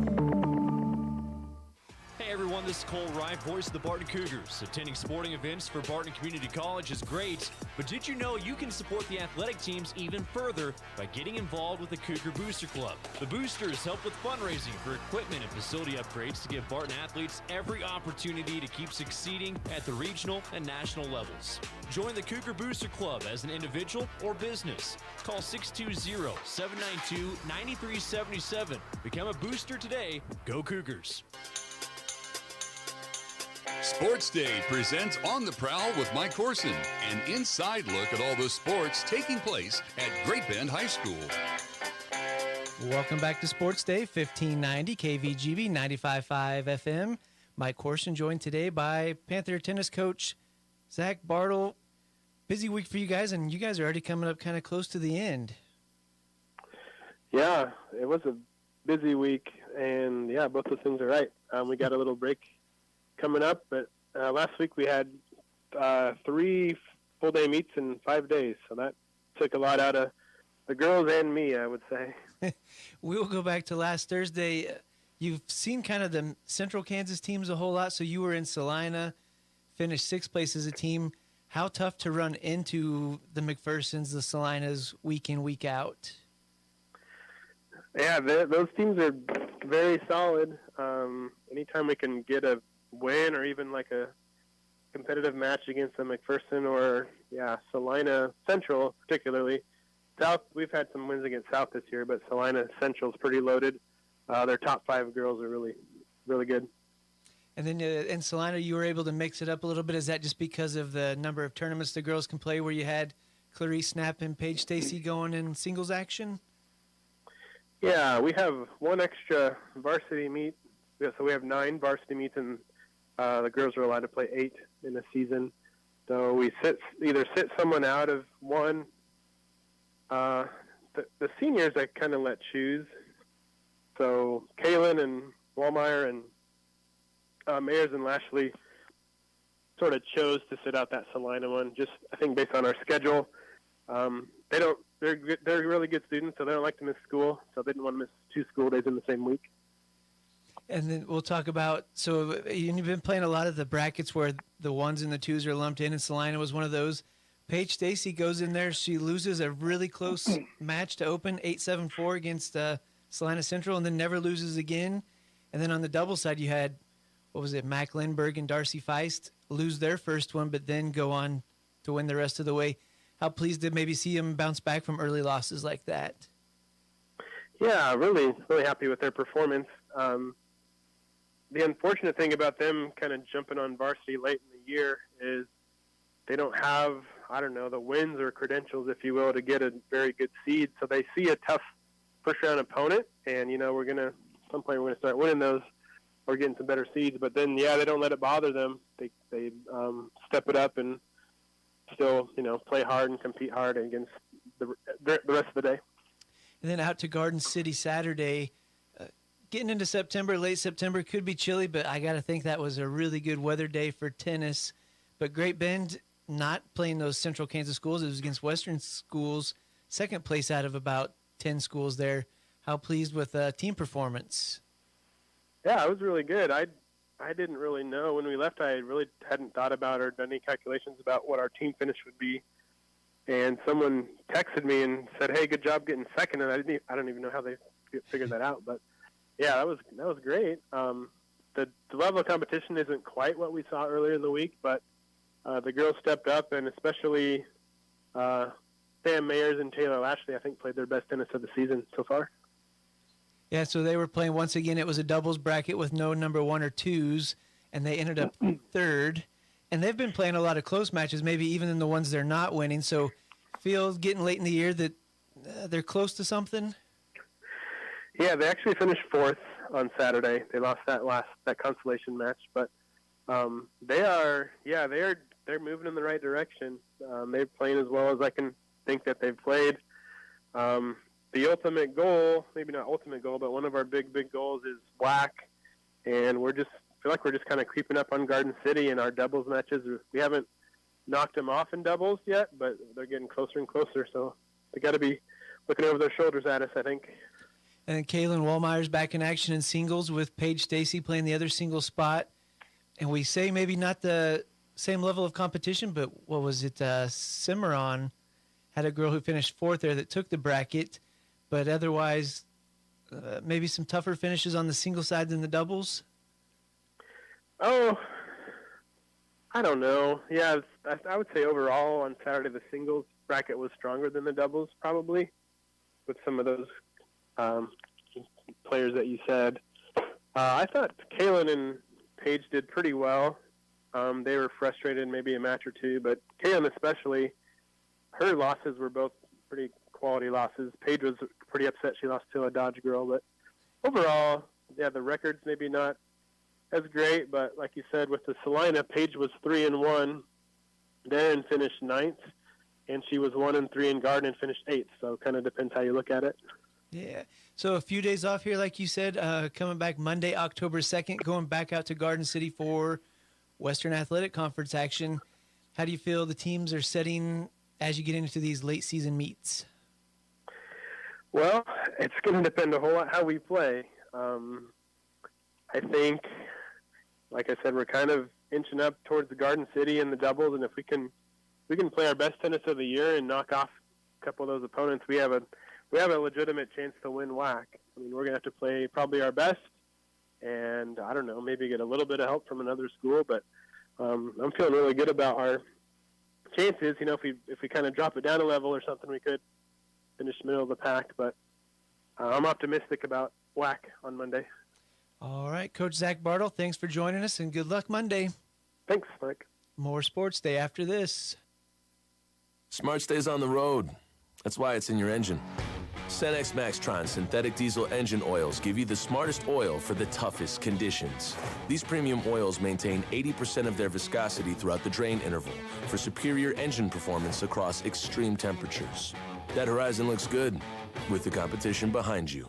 Hey everyone, this is Cole Wright, voice of the Barton Cougars. Attending sporting events for Barton Community College is great, but did you know you can support the athletic teams even further by getting involved with the Cougar Booster Club? The Boosters help with fundraising for equipment and facility upgrades to give Barton athletes every opportunity to keep succeeding at the regional and national levels. Join the Cougar Booster Club as an individual or business. Call 620-792-9377. Become a booster today. Go Cougars. Sports Day presents On the Prowl with Mike Corson, an inside look at all the sports taking place at Great Bend High School. Welcome back to Sports Day, 1590 KVGB 95.5 FM. Mike Corson joined today by Panther tennis coach Zach Bartle. Busy week for you guys, and you guys are already coming up kind of close to the end. Yeah, it was a busy week, and yeah, both those things are right. We got a little break coming up, but last week we had 3 full-day meets in 5 days, so that took a lot out of the girls and me, I would say. We will go back to last Thursday. You've seen kind of the Central Kansas teams a whole lot, so you were in Salina, finished 6th place as a team. How tough to run into the McPhersons, the Salinas, week in, week out? Yeah, those teams are very solid. Anytime we can get a win or even like a competitive match against a McPherson or Salina Central particularly. South, we've had some wins against South this year, but Salina Central's pretty loaded. Their top 5 girls are really, really good. And then in Salina, you were able to mix it up a little bit. Is that just because of the number of tournaments the girls can play, where you had Clarice Snap and Paige Stacy going in singles action? Yeah, we have 1 extra varsity meet. So we have 9 varsity meets, and the girls are allowed to play 8 in a season. So we either sit someone out of one. The seniors I kind of let choose. So Kaylin and Wallmeyer and Mayers and Lashley sort of chose to sit out that Salina one. Just I think based on our schedule, they're really good students, so they don't like to miss school. So they didn't want to miss 2 school days in the same week. And then we'll talk about, so you've been playing a lot of the brackets where the 1s and the 2s are lumped in, and Salina was one of those. Paige Stacy goes in there. She loses a really close match to open, 8-7-4 against Salina Central, and then never loses again. And then on the double side, you had, Mac Lindbergh and Darcy Feist lose their first one, but then go on to win the rest of the way. How pleased to maybe see them bounce back from early losses like that? Yeah, really, really happy with their performance. The unfortunate thing about them kind of jumping on varsity late in the year is they don't have, the wins or credentials, if you will, to get a very good seed. So they see a tough first-round opponent, and, we're going to start winning those or getting some better seeds. But then, they don't let it bother them. They step it up and still, play hard and compete hard against the rest of the day. And then out to Garden City Saturday. Getting into September, late September, could be chilly, but I got to think that was a really good weather day for tennis. But Great Bend not playing those Central Kansas schools. It was against Western schools, second place out of about 10 schools there. How pleased with team performance? Yeah, it was really good. I didn't really know when we left. I really hadn't thought about or done any calculations about what our team finish would be. And someone texted me and said, "Hey, good job getting second." And I don't even know how they figured that out, but yeah, that was great. The level of competition isn't quite what we saw earlier in the week, but the girls stepped up, and especially Sam Mayers and Taylor Lashley, I think, played their best tennis of the season so far. Yeah, so they were playing once again. It was a doubles bracket with no number 1 or 2s, and they ended up third. And they've been playing a lot of close matches, maybe even in the ones they're not winning. So feel getting late in the year that they're close to something? Yeah, they actually finished 4th on Saturday. They lost that consolation match, but they're moving in the right direction. They're playing as well as I can think that they've played. The ultimate goal, maybe not ultimate goal, but one of our big goals is WAC, and feel like we're just kind of creeping up on Garden City in our doubles matches. We haven't knocked them off in doubles yet, but they're getting closer and closer, so they got to be looking over their shoulders at us, I think. And then Kaylin Wallmeyer's back in action in singles with Paige Stacy playing the other single spot. And we say maybe not the same level of competition, but what was it? Cimarron had a girl who finished 4th there that took the bracket, but otherwise maybe some tougher finishes on the single side than the doubles. Oh, I don't know. Yeah, I would say overall on Saturday the singles bracket was stronger than the doubles probably, with some of those players that you said. I thought Kaylin and Paige did pretty well. They were frustrated maybe a match or two, but Kaylin especially, her losses were both pretty quality losses. Paige was pretty upset she lost to a Dodge girl, but overall, yeah, the record's maybe not as great, but like you said, with the Salina, Paige was 3-1. Darren finished 9th, and she was 1-3 in Garden and finished 8th. So kind of depends how you look at it. Yeah. So a few days off here, like you said, coming back Monday, October 2nd, going back out to Garden City for Western Athletic Conference action. How do you feel the teams are setting as you get into these late season meets? Well, it's going to depend a whole lot how we play. I think, like I said, we're kind of inching up towards the Garden City and the doubles, and if we can play our best tennis of the year and knock off a couple of those opponents, we have a legitimate chance to win WAC. I mean, we're going to have to play probably our best, and I don't know, maybe get a little bit of help from another school, but I'm feeling really good about our chances. You know, if we kind of drop it down a level or something, we could finish middle of the pack, but I'm optimistic about WAC on Monday. All right, Coach Zach Bartle, thanks for joining us, and good luck Monday. Thanks, Mike. More Sports Day after this. Smart stays on the road. That's why it's in your engine. Cenex Maxtron synthetic diesel engine oils give you the smartest oil for the toughest conditions. These premium oils maintain 80% of their viscosity throughout the drain interval for superior engine performance across extreme temperatures. That horizon looks good with the competition behind you.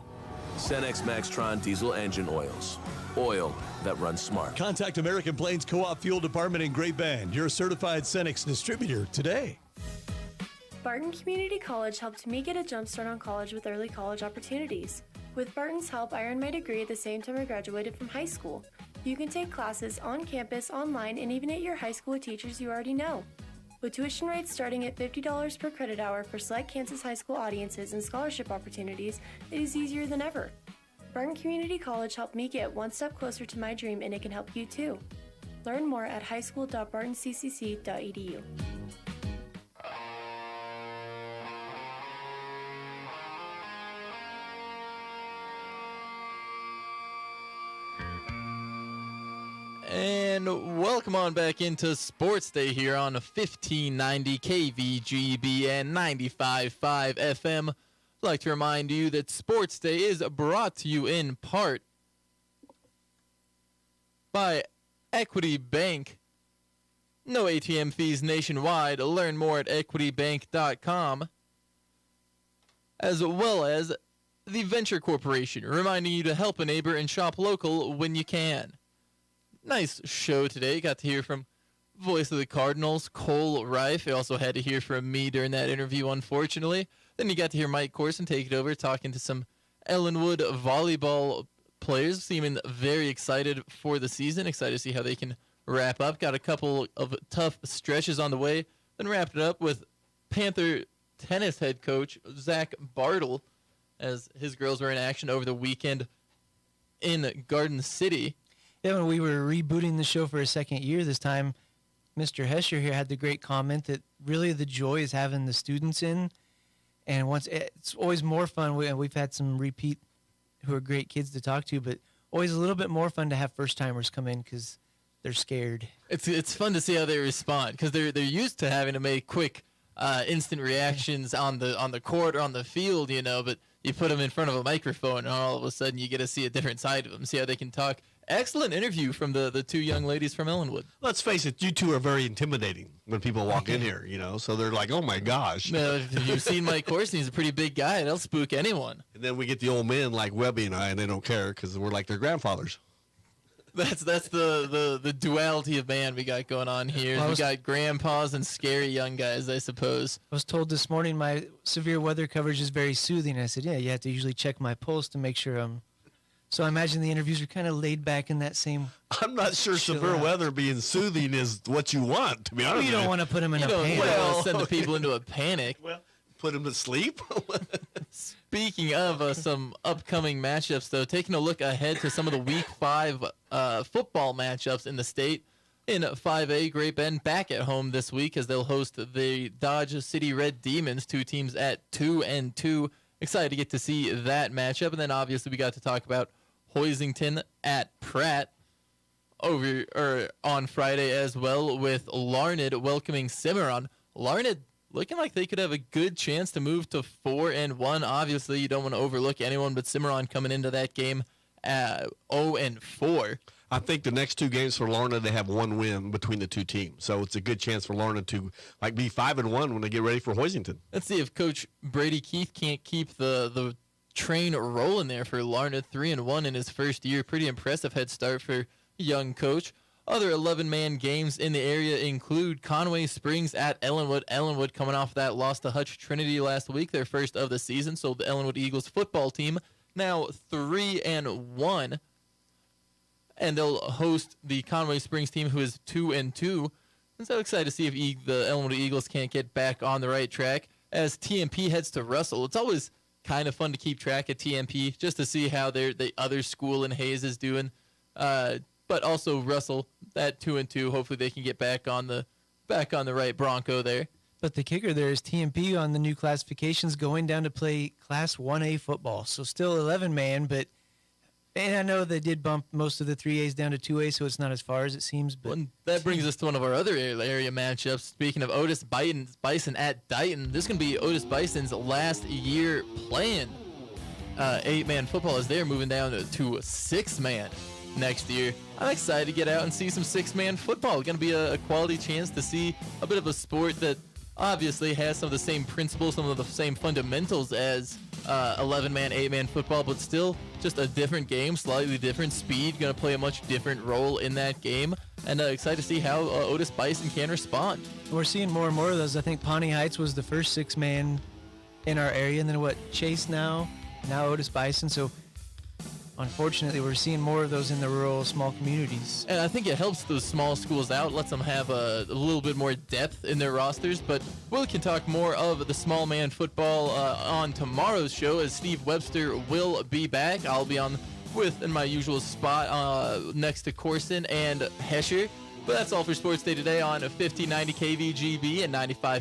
Cenex Maxtron diesel engine oils. Oil that runs smart. Contact American Plains Co-op Fuel Department in Great Bend, your certified Cenex distributor today. Barton Community College helped me get a jump start on college with early college opportunities. With Barton's help, I earned my degree at the same time I graduated from high school. You can take classes on campus, online, and even at your high school with teachers you already know. With tuition rates starting at $50 per credit hour for select Kansas high school audiences and scholarship opportunities, it is easier than ever. Barton Community College helped me get one step closer to my dream, and it can help you too. Learn more at highschool.bartoncccc.edu. And welcome on back into Sports Day here on 1590 KVGB and 95.5 FM. I'd like to remind you that Sports Day is brought to you in part by Equity Bank. No ATM fees nationwide. Learn more at equitybank.com. As well as the Venture Corporation, reminding you to help a neighbor and shop local when you can. Nice show today. Got to hear from voice of the Cardinals, Cole Reif. You also had to hear from me during that interview, unfortunately. Then you got to hear Mike Corson take it over, talking to some Ellenwood volleyball players, seeming very excited for the season, excited to see how they can wrap up. Got a couple of tough stretches on the way, then wrapped it up with Panther tennis head coach Zach Bartle, as his girls were in action over the weekend in Garden City. Yeah, when we were rebooting the show for a second year this time, Mr. Hesher here had the great comment that really the joy is having the students in. And once it's always more fun. We've had some repeat who are great kids to talk to, but always a little bit more fun to have first-timers come in because they're scared. It's fun to see how they respond because they're used to having to make quick, instant reactions on the court or on the field, you know, but you put them in front of a microphone and all of a sudden you get to see a different side of them, see how they can talk. Excellent interview from the two young ladies from Ellenwood. Let's face it, you two are very intimidating when people walk in here, you know, so they're like, oh my gosh. You've seen Mike Corson, he's a pretty big guy. They'll spook anyone. And then we get the old men like Webby and I, and they don't care because we're like their grandfathers. That's the duality of man we got going on here. We got grandpas and scary young guys, I suppose. I was told this morning my severe weather coverage is very soothing. I said, yeah, you have to usually check my pulse to make sure I'm... So I imagine the interviews are kind of laid back in that same... I'm not sure severe weather being soothing is what you want, to be honest. You don't want to put them in a panic. You don't want to send the people into a panic. Well, put them to sleep? Speaking of some upcoming matchups, though, taking a look ahead to some of the Week 5 football matchups in the state. In 5A, Great Bend back at home this week as they'll host the Dodge City Red Demons, two teams at 2-2. Excited to get to see that matchup. And then obviously we got to talk about Hoisington at Pratt on Friday as well, with Larned welcoming Cimarron. Larned looking like they could have a good chance to move to 4-1. Obviously, you don't want to overlook anyone, but Cimarron coming into that game at 0-4. I think the next two games for Larned, they have one win between the two teams. So it's a good chance for Larned to be 5-1 when they get ready for Hoisington. Let's see if Coach Brady Keith can't keep the train rolling there for Larned. 3-1 in his first year. Pretty impressive head start for young coach. Other 11-man games in the area include Conway Springs at Ellenwood. Ellenwood coming off that loss to Hutch Trinity last week, their first of the season. So the Ellenwood Eagles football team now 3-1. And they'll host the Conway Springs team, who is 2-2. I'm so excited to see if the Ellenwood Eagles can't get back on the right track as TMP heads to Russell. It's always kind of fun to keep track of TMP just to see how the other school in Hayes is doing. But also Russell, that 2-2. Hopefully they can get back on the right Bronco there. But the kicker there is TMP on the new classifications going down to play Class 1A football. So still 11-man, but and I know they did bump most of the 3As down to 2A, so it's not as far as it seems. But that brings us to one of our other area matchups. Speaking of Otis Bison at Dighton, this is going to be Otis Bison's last year playing 8-man football as they're moving down to 6-man next year. I'm excited to get out and see some 6-man football. Going to be a quality chance to see a bit of a sport that obviously has some of the same principles, some of the same fundamentals as 11-man, 8-man football, but still just a different game, slightly different speed, going to play a much different role in that game, and excited to see how Otis Bison can respond. We're seeing more and more of those. I think Pawnee Heights was the first 6-man in our area, and then Chase now Otis Bison. So unfortunately, we're seeing more of those in the rural, small communities. And I think it helps those small schools out, lets them have a little bit more depth in their rosters. But we can talk more of the small man football on tomorrow's show, as Steve Webster will be back. I'll be on in my usual spot next to Corson and Hesher. But that's all for Sports Day today on 1590 KVGB and 95.5